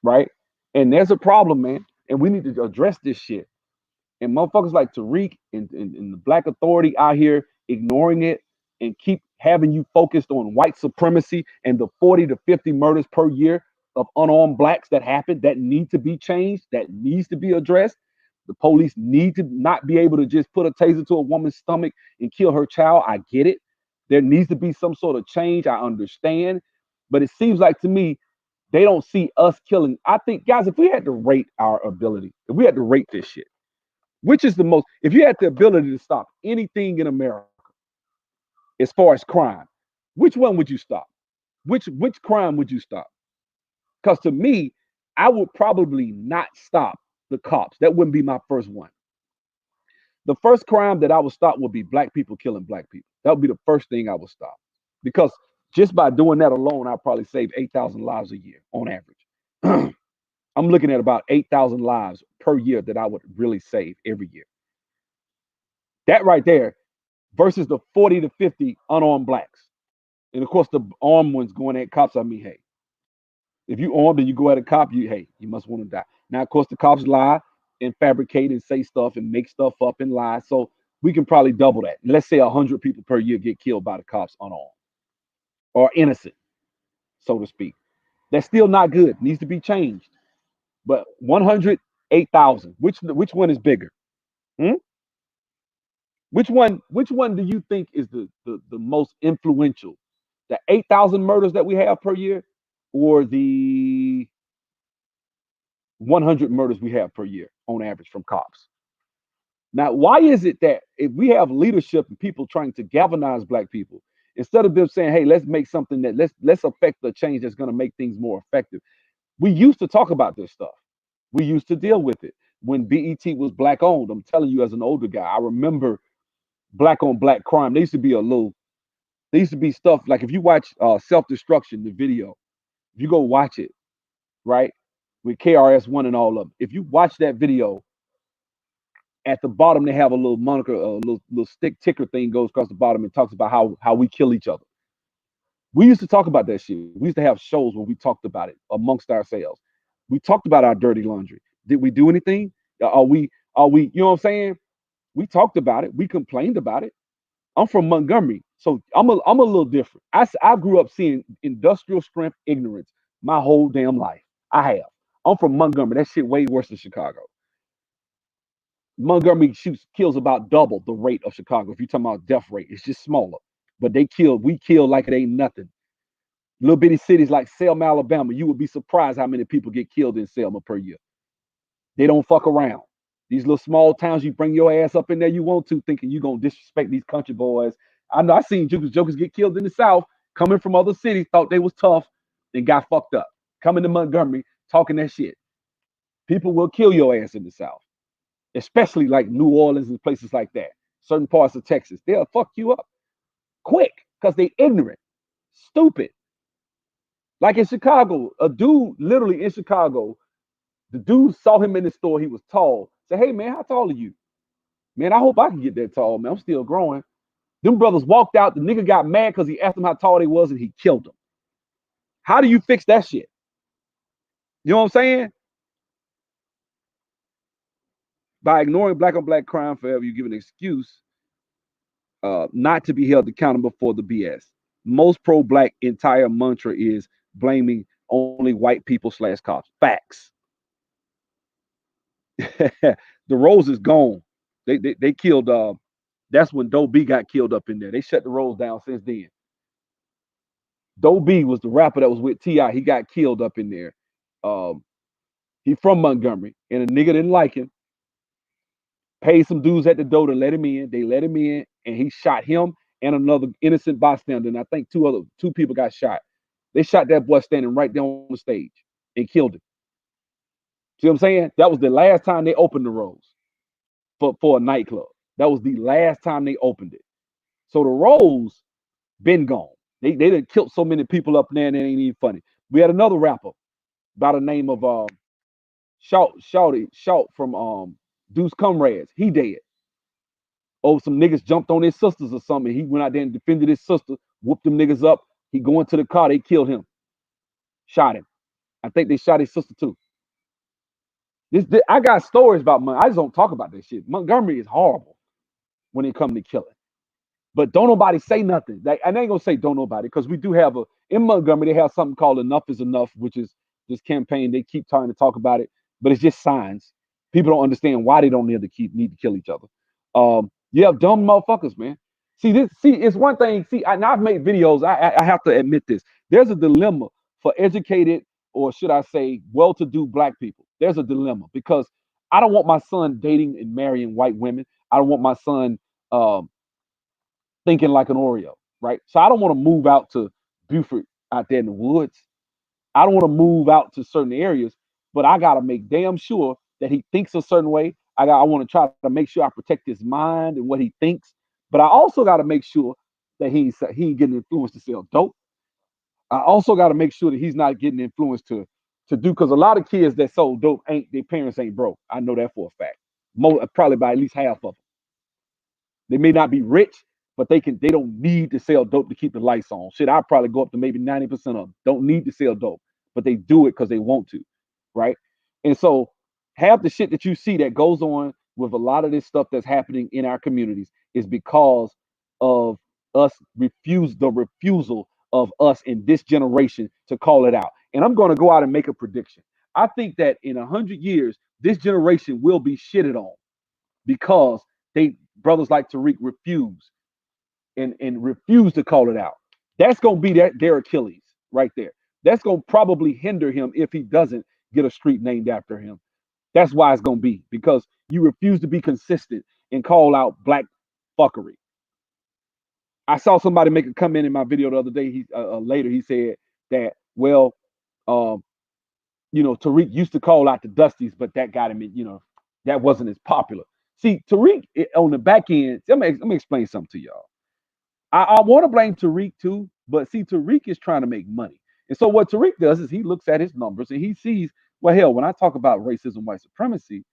Speaker 2: Right? And there's a problem, man. And we need to address this shit. And motherfuckers like Tariq and the black authority out here ignoring it and keep having you focused on white supremacy and the 40 to 50 murders per year of unarmed blacks that happen, that need to be changed, that needs to be addressed. The police need to not be able to just put a taser to a woman's stomach and kill her child. I get it. There needs to be some sort of change. I understand. But it seems like to me, they don't see us killing. I think, guys, if we had to rate our ability, if we had to rate this shit, which is the most, if you had the ability to stop anything in America as far as crime, which one would you stop? Which crime would you stop? Because to me, I would probably not stop the cops. That wouldn't be my first one. The first crime that I would stop would be black people killing black people. That would be the first thing I would stop. Because just by doing that alone, I'll probably save 8,000 lives a year on average. I'm looking at about 8,000 lives per year that I would really save every year. That right there versus the 40 to 50 unarmed blacks. And of course, the armed ones going at cops. I mean, hey, if you armed and you go at a cop, you must want to die. Now, of course, the cops lie and fabricate and say stuff and make stuff up and lie. So we can probably double that. Let's say 100 people per year get killed by the cops unarmed or innocent, so to speak. That's still not good. Needs to be changed. But 108,000. Which one is bigger? Which one do you think is the most influential? The 8,000 murders that we have per year, or the 100 murders we have per year on average from cops? Now, why is it that if we have leadership and people trying to galvanize black people, instead of them saying, "Hey, let's make something that let's affect the change that's going to make things more effective," we used to talk about this stuff. We used to deal with it when BET was black owned. I'm telling you, as an older guy, I remember black on black crime. There used to be stuff like, if you watch Self-Destruction, the video, if you go watch it, right, with KRS-One and all of them, if you watch that video, at the bottom they have a little moniker, a little stick ticker thing goes across the bottom and talks about how we kill each other. We used to talk about that shit. We used to have shows where we talked about it amongst ourselves. We talked about our dirty laundry. Did we do anything? Are we, you know what I'm saying? We talked about it. We complained about it. I'm from Montgomery, so I'm a little different. I grew up seeing industrial strength ignorance my whole damn life. I have. I'm from Montgomery. That shit way worse than Chicago. Montgomery kills about double the rate of Chicago. If you're talking about death rate, it's just smaller. But we kill like it ain't nothing. Little bitty cities like Selma, Alabama, you would be surprised how many people get killed in Selma per year. They don't fuck around. These little small towns, you bring your ass up in there you want to, thinking you're going to disrespect these country boys. I know I seen jokers get killed in the South, coming from other cities, thought they was tough, and got fucked up. Coming to Montgomery, talking that shit. People will kill your ass in the South, especially like New Orleans and places like that. certain parts of Texas. They'll fuck you up quick because they ignorant, stupid. Like in Chicago, a dude literally in Chicago, the dude saw him in the store. He was tall. Said, "Hey man, how tall are you? Man, I hope I can get that tall, man. I'm still growing." Them brothers walked out. The nigga got mad because he asked him how tall they was and he killed him. How do you fix that shit? You know what I'm saying? By ignoring black on black crime forever, you give an excuse not to be held accountable for the BS. Most pro-black entire mantra is blaming only white people / cops. Facts. The Rose is gone. They killed. That's when Doe B got killed up in there. They shut the Rose down since then. Doe B was the rapper that was with T.I. He got killed up in there. Um, he from Montgomery, and a nigga didn't like him. Paid some dudes at the door to let him in. They let him in, and he shot him and another innocent bystander. And I think two people got shot. They shot that boy standing right there on the stage and killed him. See what I'm saying? That was the last time they opened the Rose for a nightclub. That was the last time they opened it. So the Rose been gone. They done killed so many people up there, and it ain't even funny. We had another rapper by the name of Shout from Deuce Comrades. He dead. Oh, some niggas jumped on his sisters or something. He went out there and defended his sister, whooped them niggas up. He go into the car, they killed him, shot him. I think they shot his sister too. I got stories about Montgomery. I just don't talk about this shit. Montgomery is horrible when it comes to killing. But don't nobody say nothing. And I ain't gonna say don't nobody, because we do have in Montgomery, they have something called Enough is Enough, which is this campaign. They keep trying to talk about it, but it's just signs. People don't understand why they don't need to kill each other. You have dumb motherfuckers, man. It's one thing. And I've made videos. I have to admit this. There's a dilemma for educated, or should I say, well-to-do black people. There's a dilemma because I don't want my son dating and marrying white women. I don't want my son thinking like an Oreo, right? So I don't want to move out to Beaufort out there in the woods. I don't want to move out to certain areas, but I gotta make damn sure that he thinks a certain way. I want to try to make sure I protect his mind and what he thinks, but I also got to make sure that he ain't getting influenced to sell dope. I also got to make sure that he's not getting influenced to do, because a lot of kids that sold dope their parents ain't broke. I know that for a fact. Probably by at least half of them. They may not be rich, but they don't need to sell dope to keep the lights on. Shit, I'll probably go up to maybe 90% of them. Don't need to sell dope, but they do it because they want to, right? And so half the shit that you see that goes on with a lot of this stuff that's happening in our communities is because of the refusal of us in this generation to call it out. And I'm going to go out and make a prediction. I think that in 100 years, this generation will be shitted on because brothers like Tariq refuse and refuse to call it out. That's gonna be their Achilles right there. That's gonna probably hinder him if he doesn't get a street named after him. That's why it's gonna be, because you refuse to be consistent and call out black fuckery. I saw somebody make a comment in my video the other day. Later he said that, well, Tariq used to call out the Dusties, but that got him in, that wasn't as popular. See, Tariq on the back end, let me explain something to y'all. I want to blame Tariq too, but see, Tariq is trying to make money. And so what Tariq does is he looks at his numbers and he sees, well, hell, when I talk about racism, white supremacy,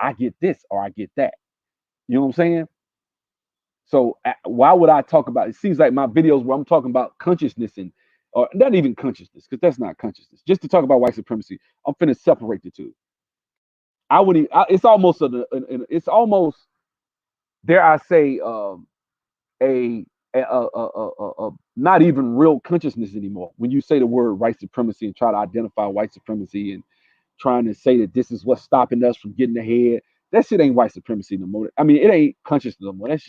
Speaker 2: I get this or I get that. You know what I'm saying? So why would I talk about it? It seems like my videos where I'm talking about consciousness or not even consciousness, because that's not consciousness. Just to talk about white supremacy, I'm finna separate the two. It's almost it's almost, dare I say, a not even real consciousness anymore when you say the word white supremacy and try to identify white supremacy and trying to say that this is what's stopping us from getting ahead. That shit ain't white supremacy no more. I mean, it ain't consciousness no more. That's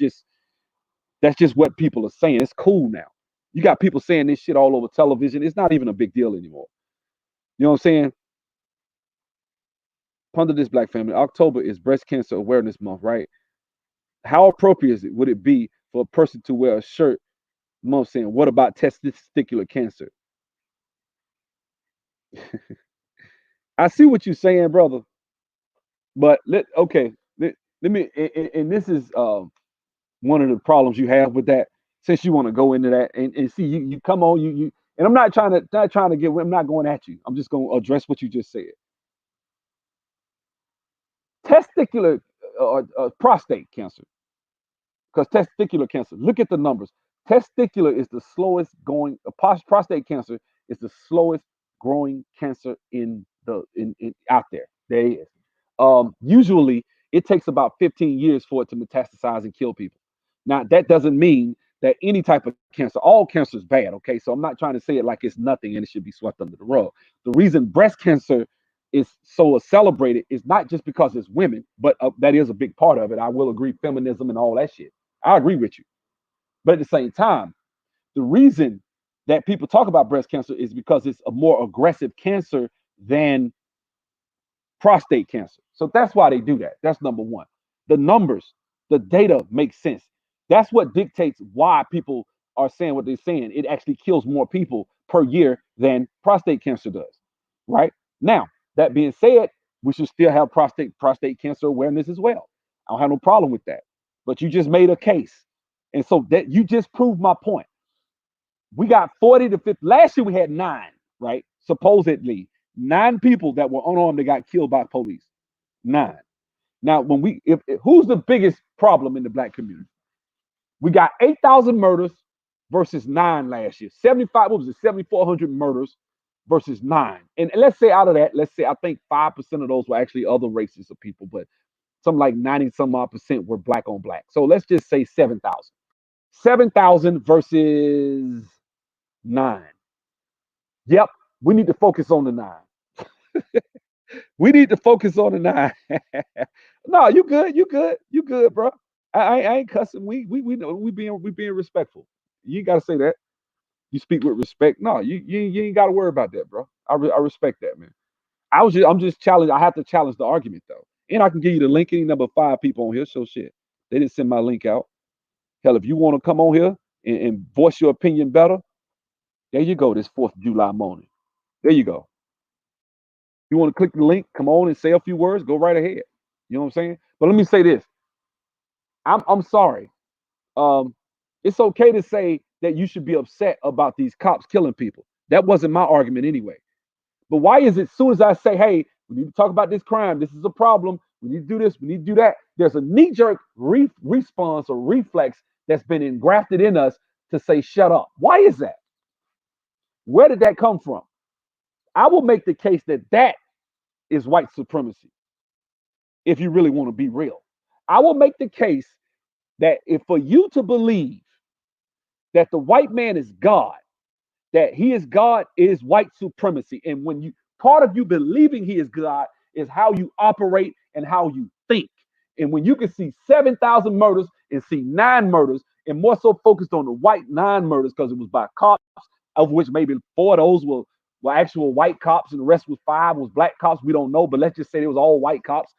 Speaker 2: just what people are saying. It's cool now. You got people saying this shit all over television. It's not even a big deal anymore. You know what I'm saying? Ponder this, black family. October is Breast Cancer Awareness Month, right? How appropriate would it be for a person to wear a shirt month saying, what about testicular cancer? I see what you're saying, brother. But let me, and this is one of the problems you have with that. Since you want to go into that and see you come on you and I'm not trying to get I'm not going at you. I'm just going to address what you just said. Testicular prostate cancer, because testicular cancer. Look at the numbers. Testicular is the slowest going. Prostate cancer is the slowest growing cancer in out there. There is. Usually, it takes about 15 years for it to metastasize and kill people. Now, that doesn't mean that any type of cancer, all cancer is bad. Okay, so I'm not trying to say it like it's nothing and it should be swept under the rug. The reason breast cancer is so celebrated is not just because it's women, but that is a big part of it. I will agree, feminism and all that shit. I agree with you. But at the same time, the reason that people talk about breast cancer is because it's a more aggressive cancer than prostate cancer. So that's why they do that. That's number one. The numbers, the data makes sense. That's what dictates why people are saying what they're saying. It actually kills more people per year than prostate cancer does. Right? Now, that being said, we should still have prostate cancer awareness as well. I don't have no problem with that. But you just made a case. And so that you just proved my point. We got 40 to 50. Last year we had 9, right? Supposedly 9 people that were unarmed that got killed by police. 9. Now, when who's the biggest problem in the black community? We got 8,000 murders versus 9 last year. 75, what was it? 7,400 murders versus 9. And let's say out of that, let's say I think 5% of those were actually other races of people, but something like 90 some odd percent were black on black. So let's just say 7,000. 7,000 versus 9. Yep, we need to focus on the 9. We need to focus on the 9. No, you good, bro. I ain't cussing. We know we being respectful. You ain't gotta say that. You speak with respect. No, you ain't gotta worry about that, bro. I respect that, man. I'm just challenged. I have to challenge the argument though, and I can give you the link. Any number 5 people on here. So shit, they didn't send my link out. Hell, if you want to come on here and voice your opinion better, there you go. This 4th of July morning. There you go. You want to click the link, come on and say a few words, go right ahead. You know what I'm saying? But let me say this. I'm sorry. It's okay to say that you should be upset about these cops killing people. That wasn't my argument anyway. But why is it as soon as I say, hey, we need to talk about this crime, this is a problem, we need to do this, we need to do that, there's a knee-jerk response or reflex that's been engrafted in us to say, shut up. Why is that? Where did that come from? I will make the case that that is white supremacy. If you really want to be real, I will make the case that if for you to believe that the white man is God, that he is God, is white supremacy. And when you part of you believing he is God is how you operate and how you think. And when you can see 7,000 murders and see 9 murders, and more so focused on the white 9 murders because it was by cops, of which maybe 4 of those were actual white cops and the rest was 5 was black cops. We don't know, but let's just say it was all white cops.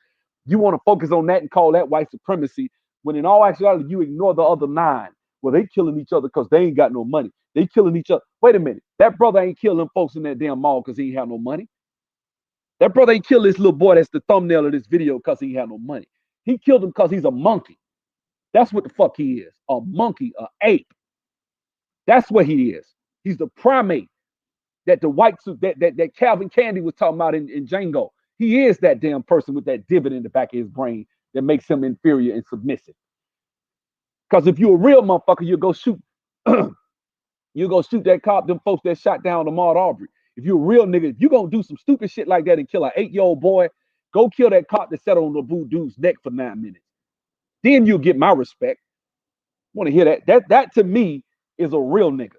Speaker 2: You want to focus on that and call that white supremacy, when in all actuality, you ignore the other 9. Well, they killing each other because they ain't got no money. They killing each other. Wait a minute. That brother ain't killing folks in that damn mall because he ain't have no money. That brother ain't kill this little boy that's the thumbnail of this video because he ain't have no money. He killed him because he's a monkey. That's what the fuck he is. A monkey, an ape. That's what he is. He's the primate that the white suit that Calvin Candy was talking about in Django. He is that damn person with that divot in the back of his brain that makes him inferior and submissive. Because if you're a real motherfucker, you'll go shoot. You go shoot that cop, them folks that shot down Ahmaud Arbery. If you're a real nigga, if you gonna do some stupid shit like that and kill an 8-year-old boy, go kill that cop that sat on the dude's neck for 9 minutes. Then you'll get my respect. Want to hear that? That to me is a real nigga.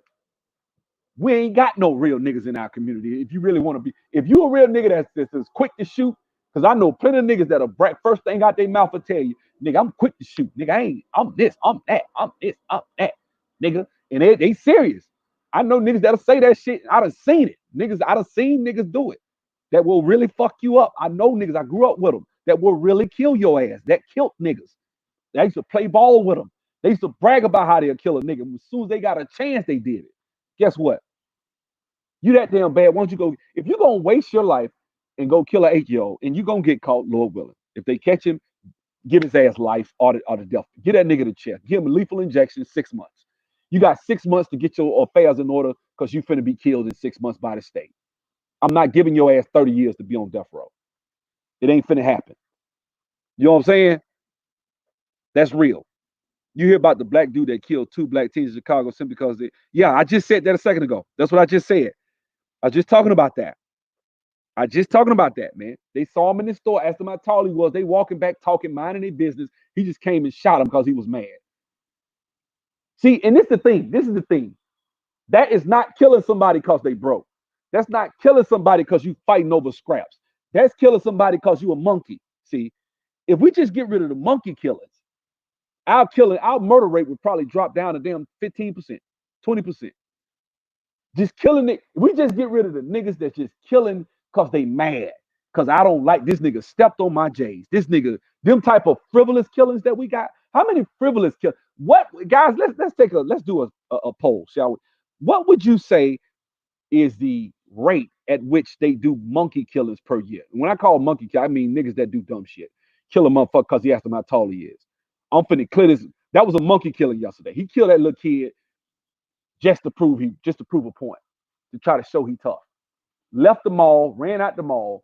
Speaker 2: We ain't got no real niggas in our community. If you really want to be, if you a real nigga that's quick to shoot, because I know plenty of niggas that'll first thing out their mouth will tell you, nigga, I'm quick to shoot. Nigga, I'm this, I'm that, I'm this, I'm that, nigga. And they serious. I know niggas that'll say that shit. I done seen it. I done seen niggas do it. That will really fuck you up. I know niggas, I grew up with them, that will really kill your ass. That killed niggas. They used to play ball with them. They used to brag about how they'll kill a nigga. As soon as they got a chance, they did it. Guess what? You that damn bad. Why don't you go? If you're gonna waste your life and go kill an 8-year-old, and you're gonna get caught, Lord willing. If they catch him, give his ass life or the death. Get that nigga the chair. Give him a lethal injection, 6 months. You got 6 months to get your affairs in order because you finna be killed in 6 months by the state. I'm not giving your ass 30 years to be on death row. It ain't finna happen. You know what I'm saying? That's real. You hear about the black dude that killed 2 black teens in Chicago simply because yeah, I just said that a second ago. That's what I just said. I was just talking about that. Man. They saw him in the store, asked him how tall he was. They walking back, talking, minding their business. He just came and shot him because he was mad. See, and this is the thing. That is not killing somebody because they broke. That's not killing somebody because you fighting over scraps. That's killing somebody because you a monkey. See, if we just get rid of the monkey killers, our murder rate would probably drop down to damn 15%, 20%. Just killing it. We just get rid of the niggas that just killing because they mad. Because I don't like this nigga stepped on my J's. This nigga, them type of frivolous killings that we got. How many frivolous killings? What, guys, let's do a poll, shall we? What would you say is the rate at which they do monkey killings per year? When I call monkey kill, I mean niggas that do dumb shit. Kill a motherfucker because he asked him how tall he is. I'm finna clear this. That was a monkey killing yesterday. He killed that little kid just to prove a point, to try to show he tough. Left the mall, ran out the mall,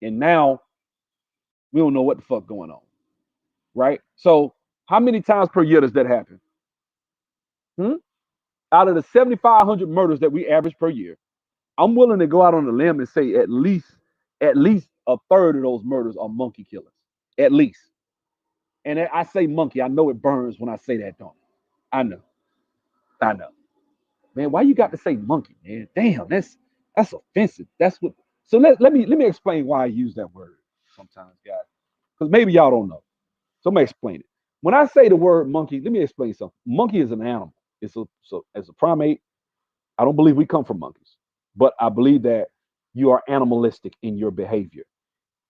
Speaker 2: and now we don't know what the fuck going on. Right? So how many times per year does that happen? Out of the 7,500 murders that we average per year, I'm willing to go out on a limb and say at least a third of those murders are monkey killers. At least. And I say monkey. I know it burns when I say that, don't it? I know. Man, why you got to say monkey, man? Damn, that's offensive. That's what. So let me explain why I use that word sometimes, guys. Because maybe y'all don't know. So let me explain it. When I say the word monkey, let me explain something. Monkey is an animal. As a primate, I don't believe we come from monkeys, but I believe that you are animalistic in your behavior.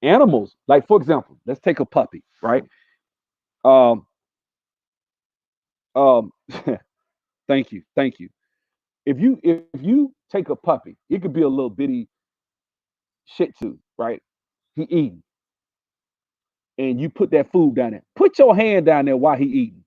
Speaker 2: Animals, like for example, let's take a puppy, right? Thank you. If you take a puppy, it could be a little bitty Shih Tzu, right? He eating, and you put that food down there. Put your hand down there while he eating.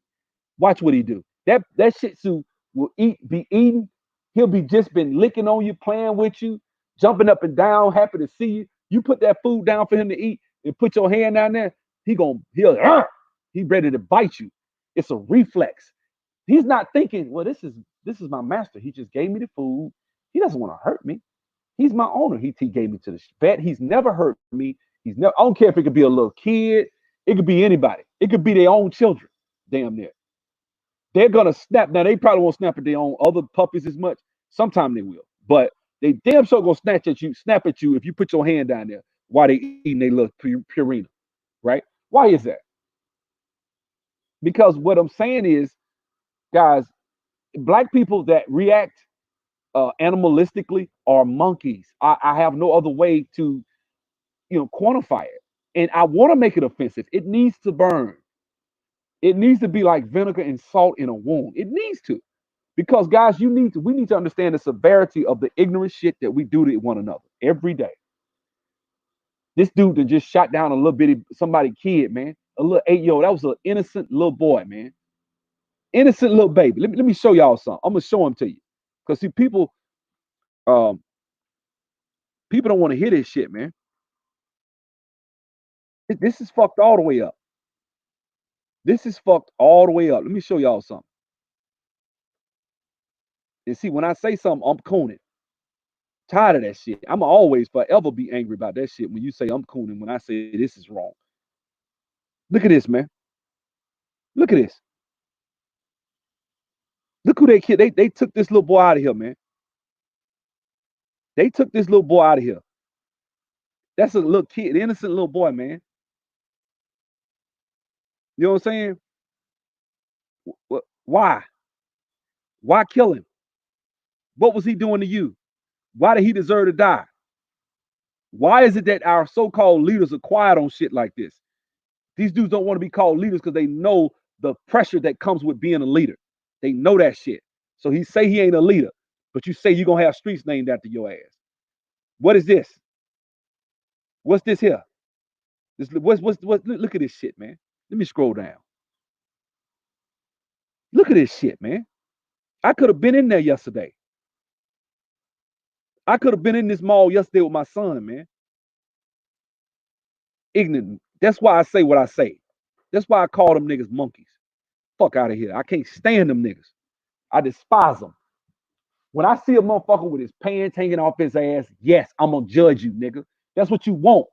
Speaker 2: Watch what he do. That Shih Tzu will be eating. He'll be just been licking on you, playing with you, jumping up and down, happy to see you. You put that food down for him to eat, and put your hand down there. He's ready to bite you. It's a reflex. He's not thinking, well, this is my master. He just gave me the food. He doesn't want to hurt me. He's my owner. He gave me to the vet. He's never hurt me. I don't care if it could be a little kid. It could be anybody. It could be their own children. Damn near. They're gonna snap. Now they probably won't snap at their own other puppies as much. Sometimes they will, but they damn sure gonna snap at you if you put your hand down there while they eating their little Purina, right? Why is that? Because what I'm saying is, guys, black people that react animalistically are monkeys. I have no other way to, quantify it. And I want to make it offensive. It needs to burn. It needs to be like vinegar and salt in a wound. It needs to. Because guys, we need to understand the severity of the ignorant shit that we do to one another every day. This dude that just shot down a little bitty kid, man. A little 8-year-old. That was an innocent little boy, man. Innocent little baby. Let me show y'all something. I'm gonna show him to you. Because see, people don't want to hear this shit, man. This is fucked all the way up. This is fucked all the way up. Let me show y'all something. And see, when I say something, I'm cooning. Tired of that shit. I'm always forever be angry about that shit when you say I'm cooning, when I say this is wrong. Look at this, man. Look at this. Look who they kid. They took this little boy out of here, man. They took this little boy out of here. That's a little kid, innocent little boy, man. You know what I'm saying? Why? Why kill him? What was he doing to you? Why did he deserve to die? Why is it that our so-called leaders are quiet on shit like this? These dudes don't want to be called leaders because they know the pressure that comes with being a leader. They know that shit. So he say he ain't a leader, but you say you're going to have streets named after your ass. What is this? What's this here? Look at this shit, man. Let me scroll down. Look at this shit, man. I could have been in there yesterday. I could have been in this mall yesterday with my son, man. Ignorant. That's why I say what I say. That's why I call them niggas monkeys. Fuck out of here. I can't stand them niggas. I despise them. When I see a motherfucker with his pants hanging off his ass, yes, I'm gonna judge you, nigga. That's what you want.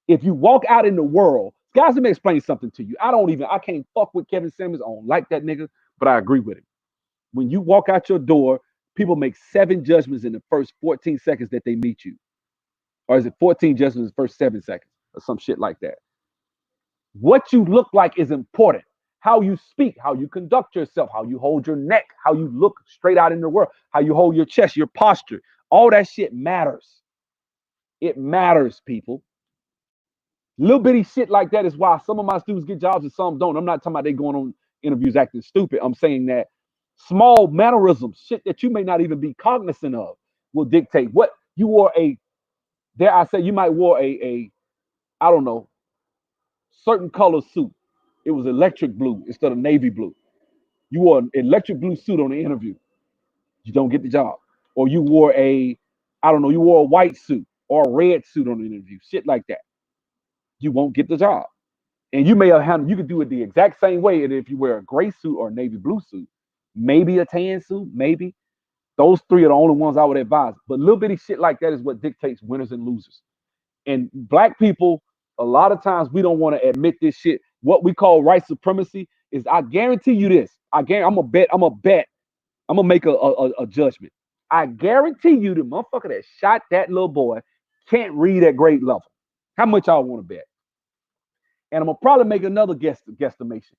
Speaker 2: If you walk out in the world, guys, let me explain something to you. I can't fuck with Kevin Samuels. I don't like that nigga, but I agree with him. When you walk out your door, people make 7 judgments in the first 14 seconds that they meet you. Or is it 14 judgments in the first 7 seconds? Or some shit like that. What you look like is important. How you speak, how you conduct yourself, how you hold your neck, how you look straight out in the world, how you hold your chest, your posture. All that shit matters. It matters, people. Little bitty shit like that is why some of my students get jobs and some don't. I'm not talking about they going on interviews acting stupid. I'm saying that small mannerisms, shit that you may not even be cognizant of, will dictate what you wore dare I say, you might wore I don't know, certain color suit. It was electric blue instead of navy blue. You wore an electric blue suit on the interview. You don't get the job. Or you wore you wore a white suit or a red suit on the interview. Shit like that. You won't get the job. And you you could do it the exact same way. And if you wear a gray suit or a navy blue suit, maybe a tan suit, maybe. Those 3 are the only ones I would advise. But little bitty shit like that is what dictates winners and losers. And black people, a lot of times we don't want to admit this shit. What we call white supremacy is, I guarantee you this. I'm gonna make a judgment. I guarantee you the motherfucker that shot that little boy can't read at grade level. How much y'all want to bet? And I'm gonna probably make another guesstimation.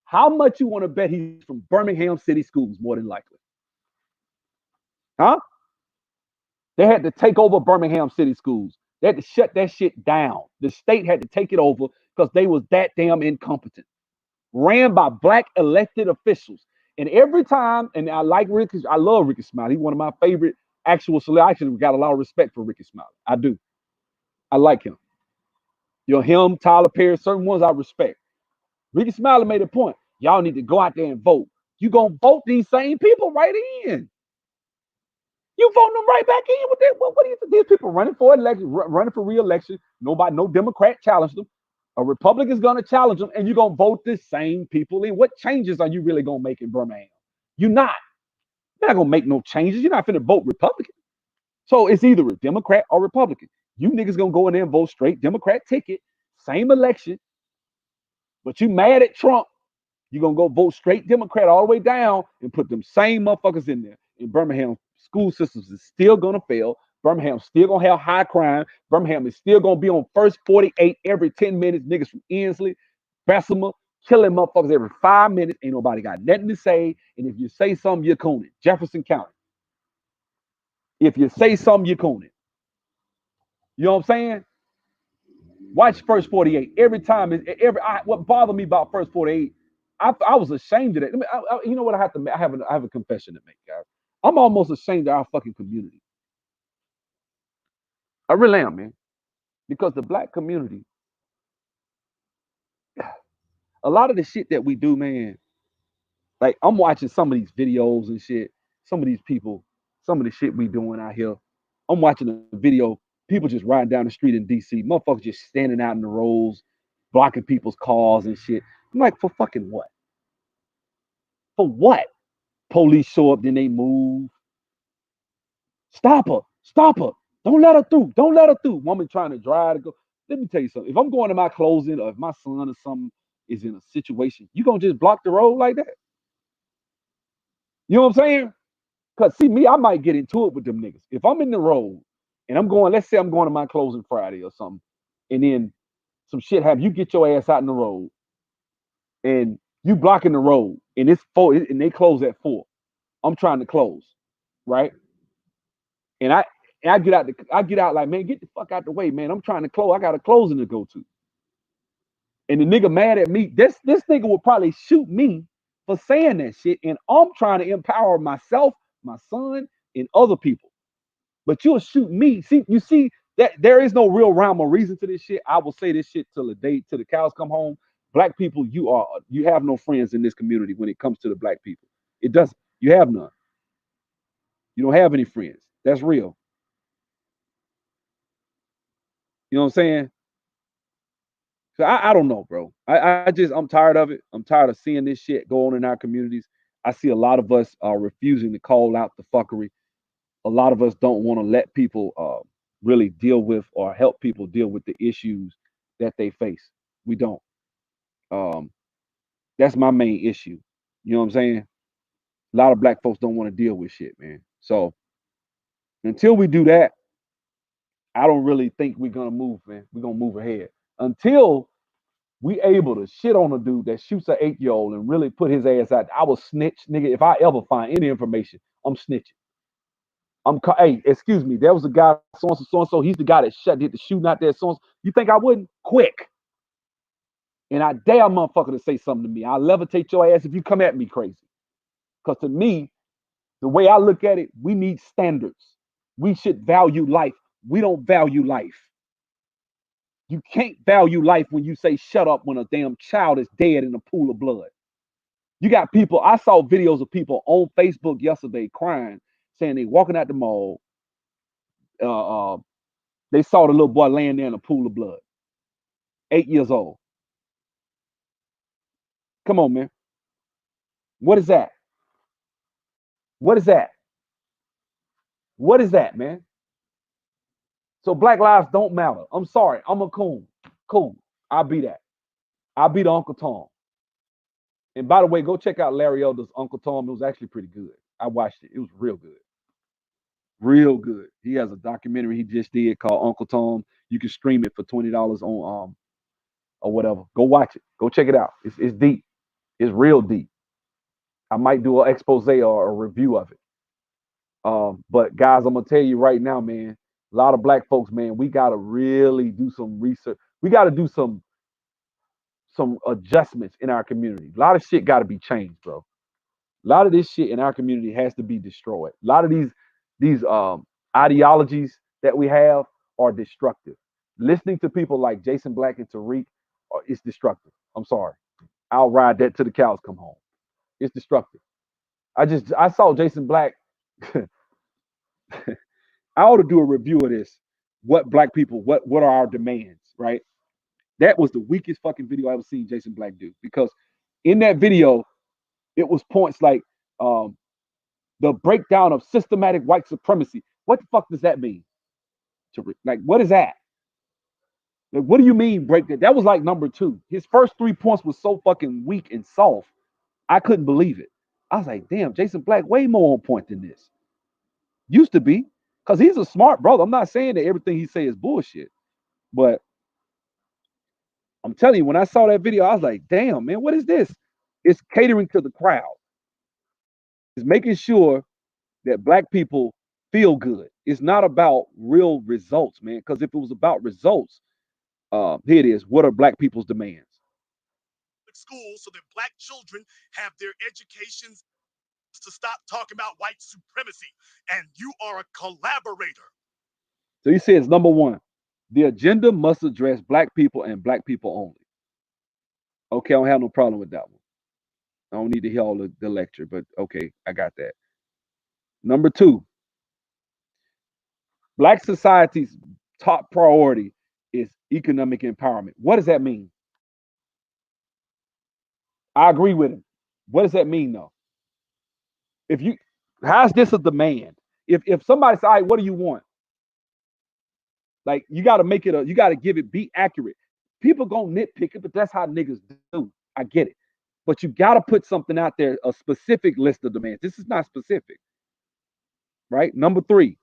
Speaker 2: How much you want to bet he's from Birmingham City Schools, more than likely? Huh? They had to take over Birmingham City Schools. They had to shut that shit down. The state had to take it over because they was that damn incompetent. Ran by black elected officials. And every time, and I love Ricky Smiley. He's one of my favorite actual celebrities. Actually, we got a lot of respect for Ricky Smiley. I do. I like him. Him, Tyler Perry, certain ones I respect. Ricky Smiley made a point. Y'all need to go out there and vote. You gonna vote these same people right in. You voting them right back in with that. What do you think? These people running for election, running for re-election. No Democrat challenged them. A Republican's gonna challenge them, and you're gonna vote the same people in. What changes are you really gonna make in Birmingham? You're not. You're not gonna make no changes. You're not finna vote Republican. So it's either a Democrat or Republican. You niggas gonna go in there and vote straight Democrat ticket, same election, but you mad at Trump. You're gonna go vote straight Democrat all the way down and put them same motherfuckers in there. In Birmingham, school systems is still gonna fail. Birmingham's still gonna have high crime. Birmingham is still gonna be on first 48 every 10 minutes. Niggas from Inslee, Bessemer, killing motherfuckers every 5 minutes. Ain't nobody got nothing to say. And if you say something, you're cooning. Jefferson County. If you say something, you're cooning. You know what I'm saying? Watch first 48 every time. What bothered me about first 48, I was ashamed of that. You know what? I have a confession to make, guys. I'm almost ashamed of our fucking community. I really am, man. Because the black community, a lot of the shit that we do, man, like I'm watching some of these videos and shit, some of these people, some of the shit we doing out here. I'm watching a video, people just riding down the street in DC, motherfuckers just standing out in the roads, blocking people's cars and shit. I'm like, for fucking what? For what? Police show up, then they move. Stop her. Stop her. Don't let her through. Don't let her through. Woman trying to drive to go. Let me tell you something. If I'm going to my closing or if my son or something is in a situation, you gonna just block the road like that? You know what I'm saying? Because see me, I might get into it with them niggas. If I'm in the road and I'm going, let's say I'm going to my closing Friday or something, and then some shit happen, you get your ass out in the road and you blocking the road and it's 4 and they close at 4. I'm trying to close, right? And I get out like, man, get the fuck out the way, man. I'm trying to close. I got a closing to go to. And the nigga mad at me. This nigga will probably shoot me for saying that shit. And I'm trying to empower myself, my son, and other people. But you'll shoot me. See, you see that there is no real rhyme or reason to this shit. I will say this shit till the cows come home. Black people, you have no friends in this community when it comes to the black people. It doesn't. You have none. You don't have any friends. That's real. You know what I'm saying? So I don't know, bro. I'm tired of it. I'm tired of seeing this shit go on in our communities. I see a lot of us are refusing to call out the fuckery. A lot of us don't want to let people really deal with or help people deal with the issues that they face. We don't. Um, that's my main issue. You know what I'm saying? A lot of black folks don't want to deal with shit, man. So until we do that, I don't really think we're gonna move, man. We're gonna move ahead until we able to shit on a dude that shoots an 8-year-old and really put his ass out. I will snitch, nigga. If I ever find any information, I'm snitching. Hey, excuse me. There was a guy, so and so, so and so. He's the guy that did the shooting out there. So you think I wouldn't? Quick. And I dare a motherfucker to say something to me. I'll levitate your ass if you come at me crazy. Because to me, the way I look at it, we need standards. We should value life. We don't value life. You can't value life when you say shut up when a damn child is dead in a pool of blood. You got people, I saw videos of people on Facebook yesterday crying, saying they walking out the mall. They saw the little boy laying there in a pool of blood. 8 years old. Come on, man. What is that? What is that? What is that, man? So black lives don't matter. I'm sorry. I'm a coon. Cool. I'll be that. I'll be the Uncle Tom. And by the way, go check out Larry Elder's Uncle Tom. It was actually pretty good. I watched it. It was real good. Real good. He has a documentary he just did called Uncle Tom. You can stream it for $20 on or whatever. Go watch it. Go check it out. It's deep. It's real deep. I might do an expose or a review of it. But guys, I'm gonna tell you right now, man, a lot of black folks, man, we gotta really do some research. We gotta do some adjustments in our community. A lot of shit gotta be changed, bro. A lot of this shit in our community has to be destroyed. A lot of these ideologies that we have are destructive. Listening to people like Jason Black and Tariq is destructive. I'm sorry. I'll ride that till the cows come home. It's destructive. I saw Jason Black. I ought to do a review of this. What black people, what are our demands, right? That was the weakest fucking video I ever seen Jason Black do. Because in that video, it was points like the breakdown of systematic white supremacy. What the fuck does that mean? Like, what is that? Like, what do you mean break that? That was like number 2. His first 3 points was so fucking weak and soft. I couldn't believe it. I was like, damn, Jason Black way more on point than this. Used to be. Because he's a smart brother. I'm not saying that everything he say is bullshit. But I'm telling you, when I saw that video, I was like, damn, man, what is this? It's catering to the crowd. It's making sure that black people feel good. It's not about real results, man. Because if it was about results, here it is. What are black people's demands?
Speaker 7: Schools so that black children have their educations to stop talking about white supremacy. And you are a collaborator.
Speaker 2: So he says, number 1, the agenda must address black people and black people only. Okay, I don't have no problem with that one. I don't need to hear all the lecture, but okay, I got that. Number 2, black society's top priority is economic empowerment. What does that mean? I agree with him. What does that mean, though? How's this a demand? If somebody says, all right, what do you want? Like, you got to make it you got to be accurate. People gonna nitpick it, but that's how niggas do. I get it. But you got to put something out there, a specific list of demands. This is not specific, right? Number 3,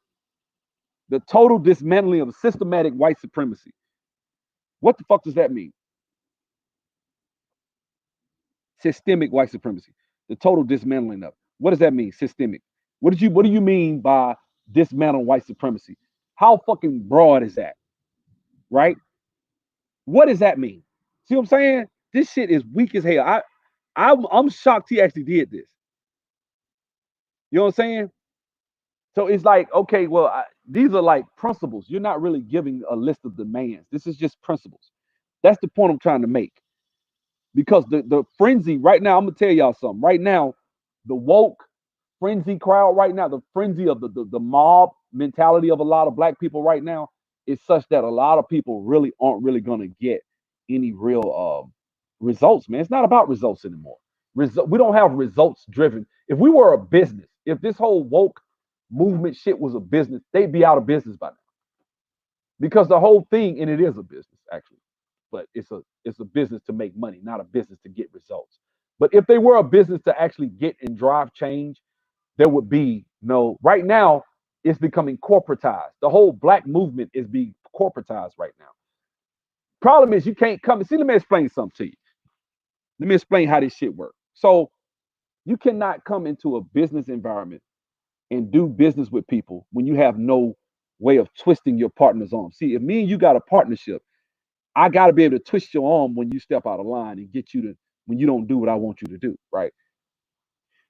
Speaker 2: the total dismantling of systematic white supremacy. What the fuck does that mean? Systemic white supremacy. The total dismantling of it. What does that mean? Systemic. What do you mean by dismantling white supremacy? How fucking broad is that? Right? What does that mean? See what I'm saying? This shit is weak as hell. I'm shocked he actually did this. You know what I'm saying? So it's like, okay, well, These are like principles. You're not really giving a list of demands. This is just principles. That's the point I'm trying to make. Because the frenzy right now, I'm gonna tell y'all something. Right now, the woke frenzy crowd right now, the frenzy of the mob mentality of a lot of black people right now is such that a lot of people really aren't really gonna get any real results, man. It's not about results anymore. We don't have results driven. If we were a business, if this whole woke movement shit was a business, they'd be out of business by now. Because the whole thing, and it is a business actually, but it's a business to make money, not a business to get results. But if they were a business to actually get and drive change, there would be no. Right now, it's becoming corporatized. The whole black movement is being corporatized right now. Problem is, you can't come and see. Let me explain something to you. Let me explain how this shit works. So you cannot come into a business environment and do business with people when you have no way of twisting your partner's arm. See, if me and you got a partnership, I got to be able to twist your arm when you step out of line and get you to when you don't do what I want you to do, right?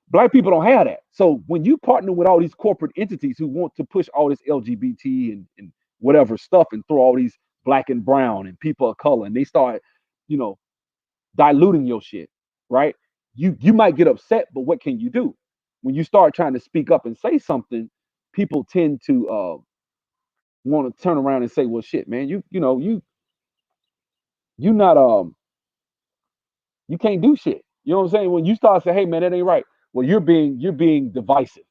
Speaker 2: Black people don't have that. So when you partner with all these corporate entities who want to push all this LGBT and whatever stuff and throw all these black and brown and people of color and they start, you know, diluting your shit, right? You might get upset, but what can you do? When you start trying to speak up and say something, people tend to want to turn around and say, "Well, shit, man, you not you can't do shit." You know what I'm saying? When you start saying, "Hey, man, that ain't right," well, you're being divisive.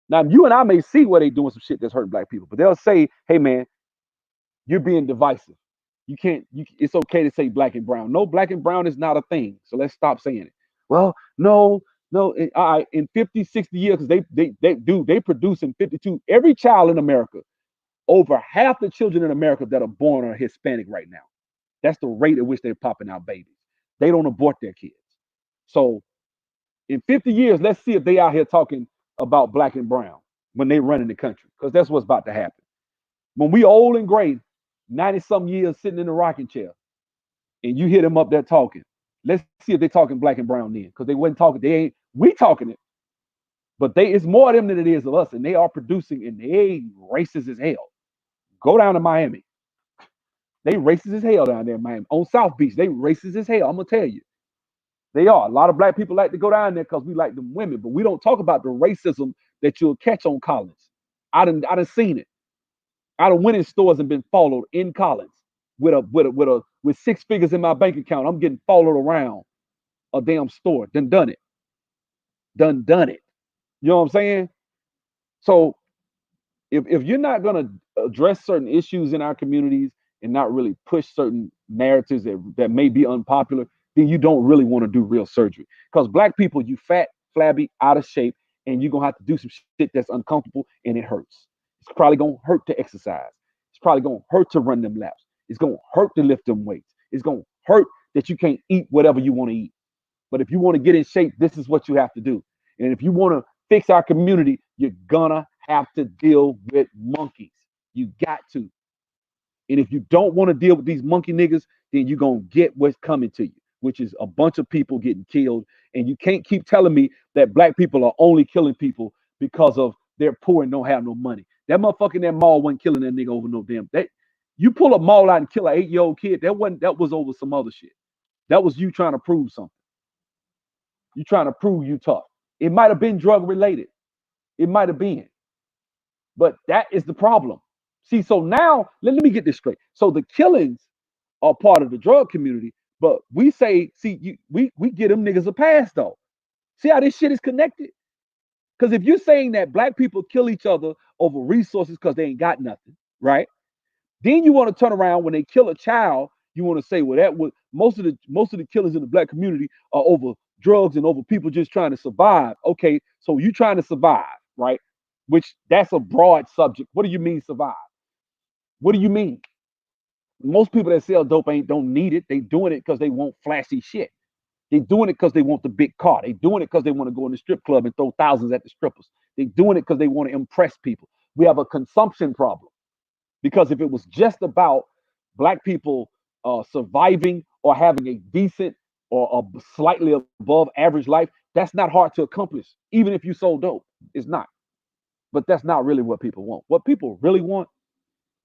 Speaker 2: Now, you and I may see where they doing some shit that's hurting black people, but they'll say, "Hey, man, you're being divisive. You can't. It's okay to say black and brown. No, black and brown is not a thing. So let's stop saying it." Well, no, no. All right, in 50, 60 years, because they produce in 52. Every child in America, over half the children in America that are born are Hispanic right now. That's the rate at which they're popping out babies. They don't abort their kids. So in 50 years, let's see if they out here talking about black and brown when they run in the country, because that's what's about to happen. When we old and gray, 90 some years sitting in the rocking chair, and you hear them up there talking. Let's see if they talking black and brown then, because they wasn't talking. They ain't we talking it, but it's more of them than it is of us, and they are producing, and they racist as hell. Go down to Miami. They racist as hell down there in Miami. On South Beach, they racist as hell. I'm gonna tell you. They are. A lot of black people like to go down there because we like them women, but we don't talk about the racism that you'll catch on Collins. I done seen it. I done went in stores and been followed in Collins with 6 figures in my bank account. I'm getting followed around a damn store. Done it. Done it. You know what I'm saying? So if you're not gonna address certain issues in our communities and not really push certain narratives that may be unpopular, then you don't really want to do real surgery. Because black people, you fat, flabby, out of shape, and you're gonna have to do some shit that's uncomfortable and it hurts. It's probably gonna hurt to exercise. It's probably gonna hurt to run them laps. It's gonna hurt to lift them weights. It's gonna hurt that you can't eat whatever you want to eat. But if you want to get in shape, this is what you have to do. And if you want to fix our community, you're gonna have to deal with monkeys. You got to. And if you don't want to deal with these monkey niggas, then you're gonna get what's coming to you, which is a bunch of people getting killed. And you can't keep telling me that black people are only killing people because of they're poor and don't have no money. That motherfucker in that mall wasn't killing that nigga over no damn. That you pull a mall out and kill an 8-year-old kid, that was over some other shit. That was you trying to prove something. You trying to prove you tough. It might have been drug related. It might have been. But that is the problem. See, so now let me get this straight. So the killings are part of the drug community, but we say, we get them niggas a pass though. See how this shit is connected? Because if you're saying that black people kill each other over resources because they ain't got nothing, right? Then you want to turn around when they kill a child, you want to say, well, that was most of the killings in the black community are over drugs and over people just trying to survive. Okay, so you trying to survive, right? Which that's a broad subject. What do you mean survive? What do you mean? Most people that sell dope don't need it. They doing it because they want flashy shit. They doing it because they want the big car. They doing it because they want to go in the strip club and throw thousands at the strippers. They doing it because they want to impress people. We have a consumption problem. Because if it was just about black people surviving or having a decent or a slightly above average life, that's not hard to accomplish, even if you sold dope. It's not. But that's not really what people want. What people really want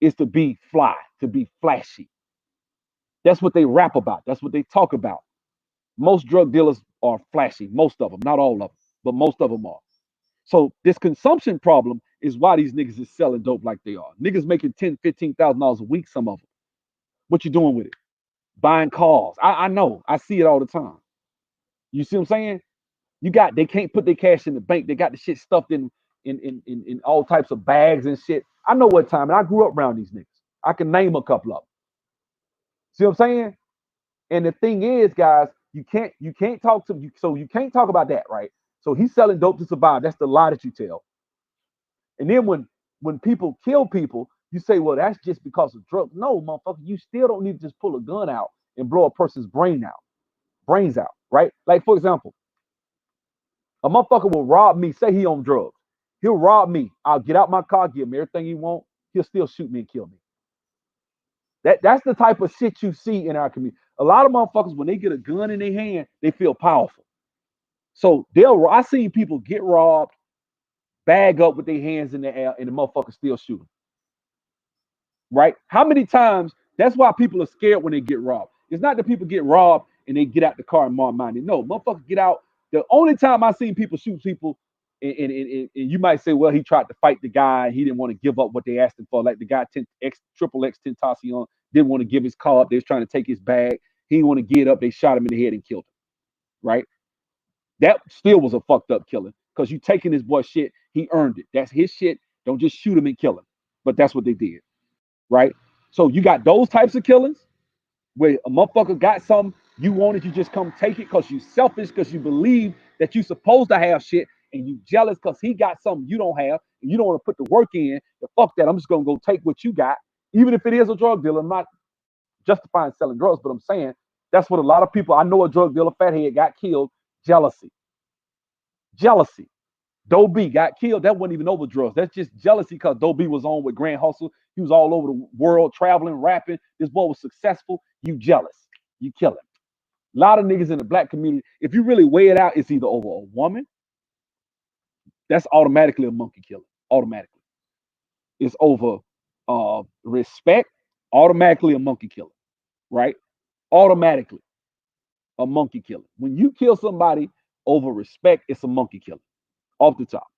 Speaker 2: is to be fly, to be flashy. That's what they rap about. That's what they talk about. Most drug dealers are flashy. Most of them, not all of them, but most of them are. So this consumption problem is why these niggas is selling dope like they are. Niggas making $10,000, $15,000 a week. Some of them. What you doing with it? Buying cars. I know. I see it all the time. You see what I'm saying? They can't put their cash in the bank. They got the shit stuffed in all types of bags and shit. I know what time, and I grew up around these niggas. I can name a couple of them. See what I'm saying? And the thing is, guys, you can't talk to you, so you can't talk about that, right? So he's selling dope to survive. That's the lie that you tell. And then when people kill people, you say, well, that's just because of drugs. No, motherfucker, you still don't need to just pull a gun out and blow a person's brains out, right? Like, for example, a motherfucker will rob me, say he on drugs. He'll rob me. I'll get out my car, give him everything he want. He'll still shoot me and kill me. That's the type of shit you see in our community. A lot of motherfuckers, when they get a gun in their hand, they feel powerful. So I seen people get robbed, bag up with their hands in the air, and the motherfucker still shoot them. Right? How many times? That's why people are scared when they get robbed. It's not that people get robbed and they get out the car and mind it. No, motherfuckers get out. The only time I seen people shoot people, and you might say, well, he tried to fight the guy. He didn't want to give up what they asked him for. Like the guy, Triple X Tentacion, didn't want to give his car up. They was trying to take his bag. He didn't want to get up. They shot him in the head and killed him. Right? That still was a fucked up killing because you taking this boy shit. He earned it. That's his shit. Don't just shoot him and kill him. But that's what they did. Right? So you got those types of killings where a motherfucker got something, you wanted, you just come take it because you selfish, because you believe that you supposed to have shit, and you jealous because he got something you don't have, and you don't want to put the work in. The fuck that, I'm just gonna go take what you got, even if it is a drug dealer. I'm not justifying selling drugs, but I'm saying that's what a lot of people. I know a drug dealer, fathead, got killed. Jealousy. Doe B got killed. That wasn't even over drugs. That's just jealousy because Doe B was on with Grand Hustle. He was all over the world traveling, rapping. This boy was successful. You jealous. You kill him. A lot of niggas in the black community, if you really weigh it out, it's either over a woman. That's automatically a monkey killer. Automatically. It's over respect. Automatically a monkey killer. Right? Automatically a monkey killer. When you kill somebody over respect, it's a monkey killer. Off the top.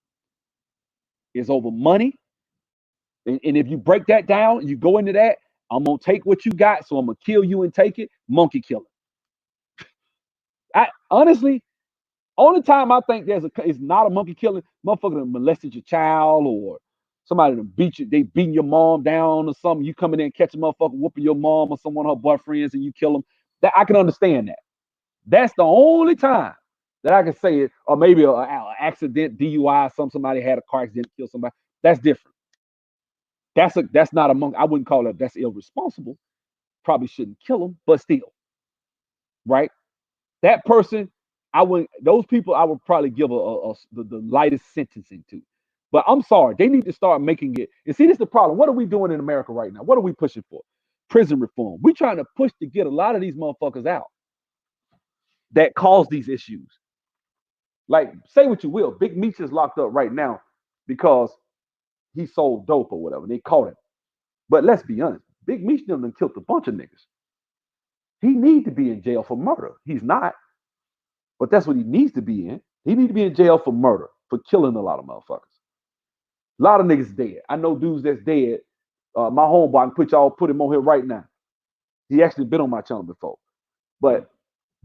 Speaker 2: It's over money. And if you break that down, you go into that, I'm going to take what you got, so I'm going to kill you and take it. Monkey killer. I honestly, only time I think it's not a monkey killing, motherfucker that molested your child or somebody that beat you, they beating your mom down or something. You come in there and catch a motherfucker whooping your mom or someone of her boyfriends and you kill them. That I can understand that. That's the only time that I can say it, or maybe an accident, DUI, somebody had a car accident, kill somebody. That's different. That's not a monkey. I wouldn't call it. That's irresponsible. Probably shouldn't kill them, but still, right? That person, those people I would probably give the lightest sentencing to. But I'm sorry, they need to start making it. And see, this is the problem. What are we doing in America right now? What are we pushing for? Prison reform. We're trying to push to get a lot of these motherfuckers out that cause these issues. Like, say what you will, Big Meech is locked up right now because he sold dope or whatever. They caught him. But let's be honest, Big Meech done killed a bunch of niggas. He need to be in jail for murder. He's not, but that's what he needs to be in. He need to be in jail for murder, for killing a lot of motherfuckers. A lot of niggas dead. I know dudes that's dead. My homeboy, I can put him on here right now. He actually been on my channel before. But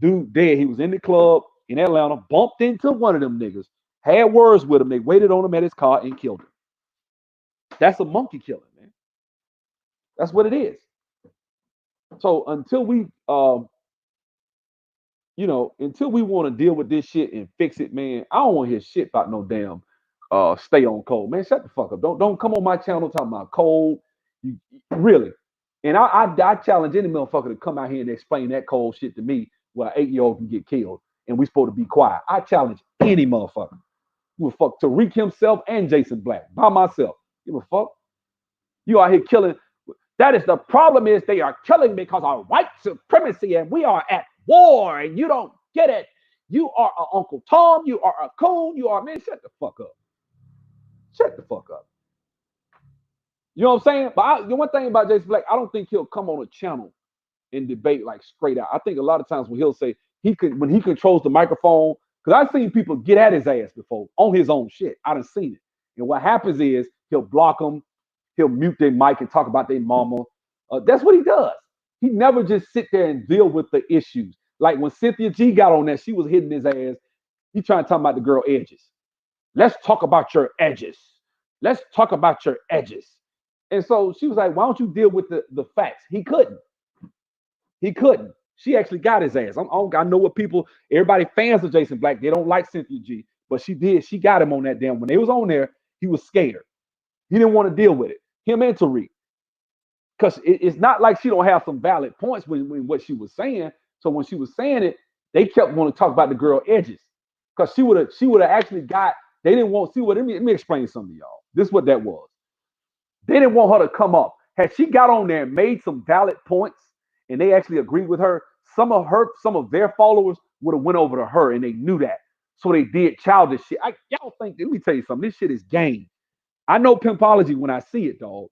Speaker 2: dude dead. He was in the club in Atlanta, bumped into one of them niggas, had words with him. They waited on him at his car and killed him. That's a monkey killing, man. That's what it is. So until we want to deal with this shit and fix it, man, I don't want to hear shit about no damn stay on code. Man, shut the fuck up. Don't come on my channel talking about code. You really. And I challenge any motherfucker to come out here and explain that cold shit to me where an 8-year-old can get killed and we supposed to be quiet. I challenge any motherfucker. Who will fuck Tariq himself and Jason Black by myself. Give a fuck. You out here killing. That is the problem, is they are killing because of white supremacy and we are at war and you don't get it. You are a Uncle Tom. You are a coon. You are, man, shut the fuck up. Shut the fuck up. You know what I'm saying? But the one thing about Jason Black, I don't think he'll come on a channel and debate like straight out. I think a lot of times when he'll say when he controls the microphone, because I've seen people get at his ass before on his own shit. I done seen it. And what happens is he'll block them, he'll mute their mic and talk about their mama. That's what he does. He never just sit there and deal with the issues. Like when Cynthia G got on there, she was hitting his ass. He trying to talk about the girl edges. Let's talk about your edges. Let's talk about your edges. And so she was like, why don't you deal with the facts? He couldn't. He couldn't. She actually got his ass. I know what people, everybody fans of Jason Black, they don't like Cynthia G, but she did. She got him on that damn. When they was on there, he was scared. He didn't want to deal with it. Him and Tariq. Because it's not like she don't have some valid points when what she was saying. So when she was saying it, they kept wanting to talk about the girl edges. Because she would have actually got, they didn't want, see what, let me explain something to y'all. This is what that was. They didn't want her to come up. Had she got on there and made some valid points and they actually agreed with her, some of their followers would have went over to her and they knew that. So they did childish shit. Y'all think, let me tell you something. This shit is game. I know pimpology when I see it, dog.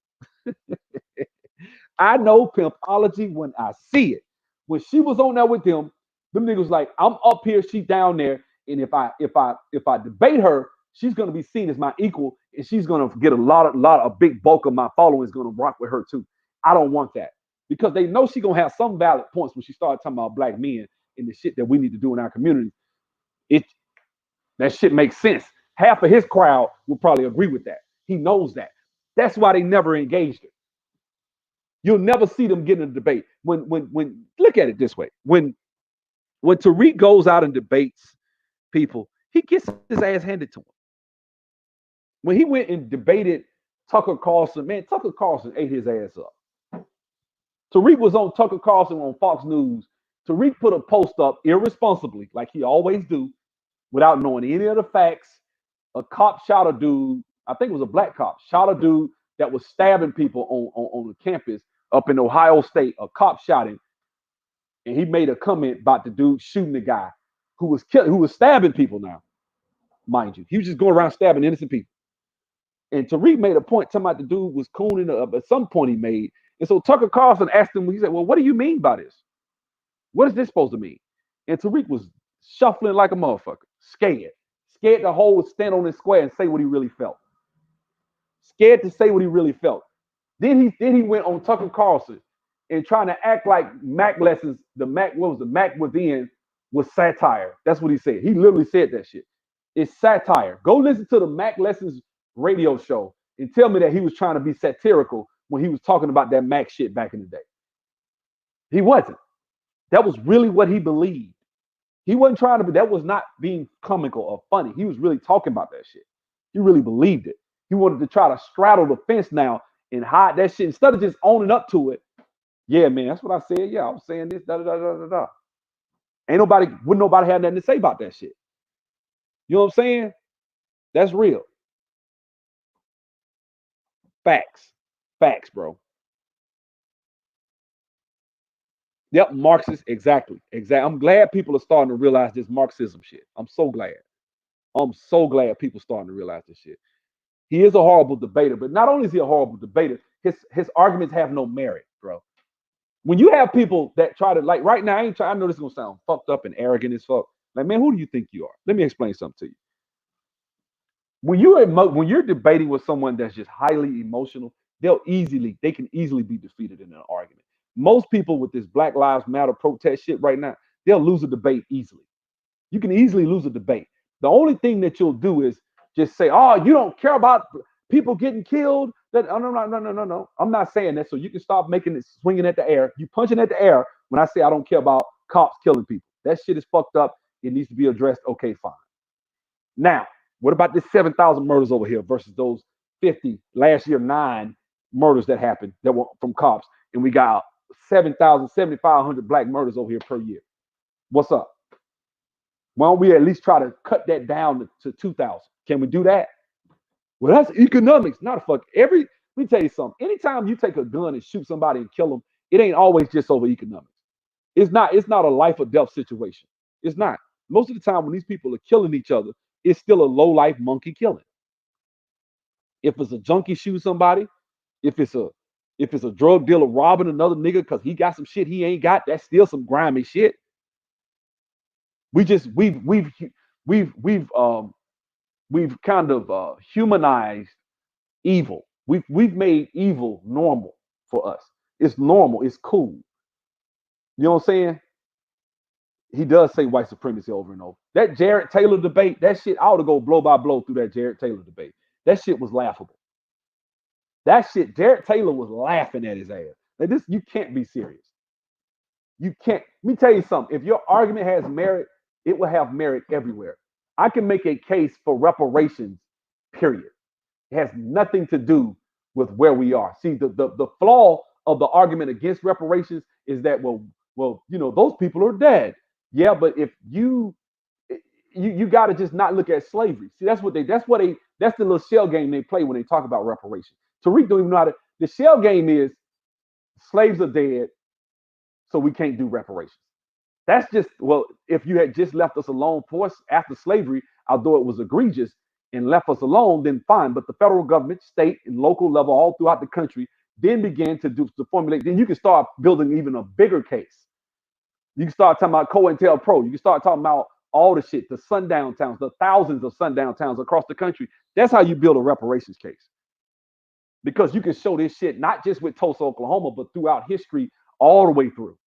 Speaker 2: I know pimpology when I see it. When she was on there with them niggas like, I'm up here, she down there, and if I debate her, she's gonna be seen as my equal, and she's gonna get a big bulk of my following is gonna rock with her too. I don't want that because they know she's gonna have some valid points when she started talking about black men and the shit that we need to do in our community. That shit makes sense. Half of his crowd will probably agree with that. He knows that. That's why they never engaged her. You'll never see them get in a debate. When look at it this way. When Tariq goes out and debates people, he gets his ass handed to him. When he went and debated Tucker Carlson, man, Tucker Carlson ate his ass up. Tariq was on Tucker Carlson on Fox News. Tariq put a post up irresponsibly, like he always do, without knowing any of the facts. A cop shot a dude, I think it was a black cop, shot a dude that was stabbing people on the campus up in Ohio State. A cop shot him, and he made a comment about the dude shooting the guy who was stabbing people now, mind you. He was just going around stabbing innocent people. And Tariq made a point talking about the dude was cooning up at some point he made. And so Tucker Carlson asked him, he said, well, what do you mean by this? What is this supposed to mean? And Tariq was shuffling like a motherfucker, scared to stand on his square and say what he really felt. Scared to say what he really felt. Then he went on Tucker Carlson and trying to act like Mac lessons, the Mac within was satire. That's what he said. He literally said that shit. It's satire. Go listen to the Mac Lessons radio show and tell me that he was trying to be satirical when he was talking about that Mac shit back in the day. He wasn't. That was really what he believed. He wasn't trying to be, that was not being comical or funny. He was really talking about that shit. He really believed it. He wanted to try to straddle the fence now and hide that shit instead of just owning up to it. Yeah, man, that's what I said. Yeah, I was saying this, da da da da da. Wouldn't nobody have nothing to say about that shit. You know what I'm saying? That's real. Facts, bro. Yep, Marxist, exactly. I'm glad people are starting to realize this Marxism shit. I'm so glad people are starting to realize this shit. He is a horrible debater, but not only is he a horrible debater, his arguments have no merit, bro. When you have people that try to, like right now, I know this is gonna sound fucked up and arrogant as fuck. Like, man, who do you think you are? Let me explain something to you. When you're debating with someone that's just highly emotional, they can easily be defeated in an argument. Most people with this Black Lives Matter protest shit right now, they'll lose a debate easily. You can easily lose a debate. The only thing that you'll do is just say, "Oh, you don't care about people getting killed." No. I'm not saying that. So you can stop making it swinging at the air. You punching at the air when I say I don't care about cops killing people. That shit is fucked up. It needs to be addressed. Okay, fine. Now, what about this 7,000 murders over here versus those 50 last year, 9 murders that happened that were from cops, and we got 7,000, 7,500 black murders over here per year. What's up? Why don't we at least try to cut that down to 2,000? Can we do that? Well, that's economics, not a fuck. Let me tell you something. Anytime you take a gun and shoot somebody and kill them, it ain't always just over economics. It's not a life or death situation. It's not. Most of the time when these people are killing each other, it's still a low life monkey killing. If it's a junkie shoot somebody, if it's a drug dealer robbing another nigga because he got some shit he ain't got, that's still some grimy shit. We've kind of humanized evil. We've made evil normal for us. It's normal. It's cool. You know what I'm saying? He does say white supremacy over and over. That Jared Taylor debate, that shit, I ought to go blow by blow through that Jared Taylor debate. That shit was laughable. That shit, Jared Taylor was laughing at his ass. Like this, you can't be serious. You can't. Let me tell you something. If your argument has merit, it will have merit everywhere. I can make a case for reparations, period. It has nothing to do with where we are. See, the flaw of the argument against reparations is that, those people are dead. Yeah, but if you got to just not look at slavery. See, that's the little shell game they play when they talk about reparations. Tariq don't even know how to. The shell game is slaves are dead, so we can't do reparations. That's just, if you had just left us alone after slavery, although it was egregious, and left us alone, then fine. But the federal government, state, and local level, all throughout the country, then began to formulate. Then you can start building even a bigger case. You can start talking about COINTELPRO. You can start talking about all the shit, the sundown towns, the thousands of sundown towns across the country. That's how you build a reparations case. Because you can show this shit not just with Tulsa, Oklahoma, but throughout history all the way through.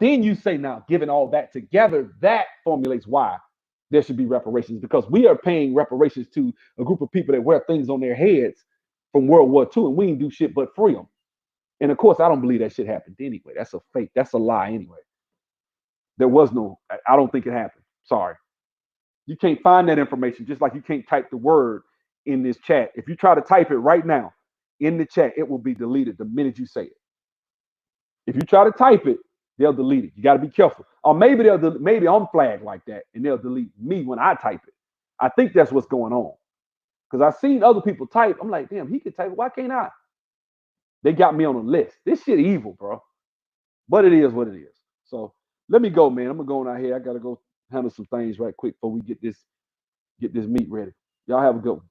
Speaker 2: Then you say, now, given all that together, that formulates why there should be reparations, because we are paying reparations to a group of people that wear things on their heads from World War II, and we ain't do shit but free them. And of course, I don't believe that shit happened anyway. That's a fake. That's a lie anyway. There was no, I don't think it happened. Sorry. You can't find that information, just like you can't type the word in this chat. If you try to type it right now in the chat, it will be deleted the minute you say it. If you try to type it, they'll delete it. You got to be careful. Or maybe maybe I'm flagged like that, and they'll delete me when I type it. I think that's what's going on. Because I've seen other people type. I'm like, damn, he can type it. Why can't I? They got me on a list. This shit evil, bro. But it is what it is. So let me go, man. I'm gonna go on out here. I gotta go handle some things right quick before we get this meat ready. Y'all have a good one.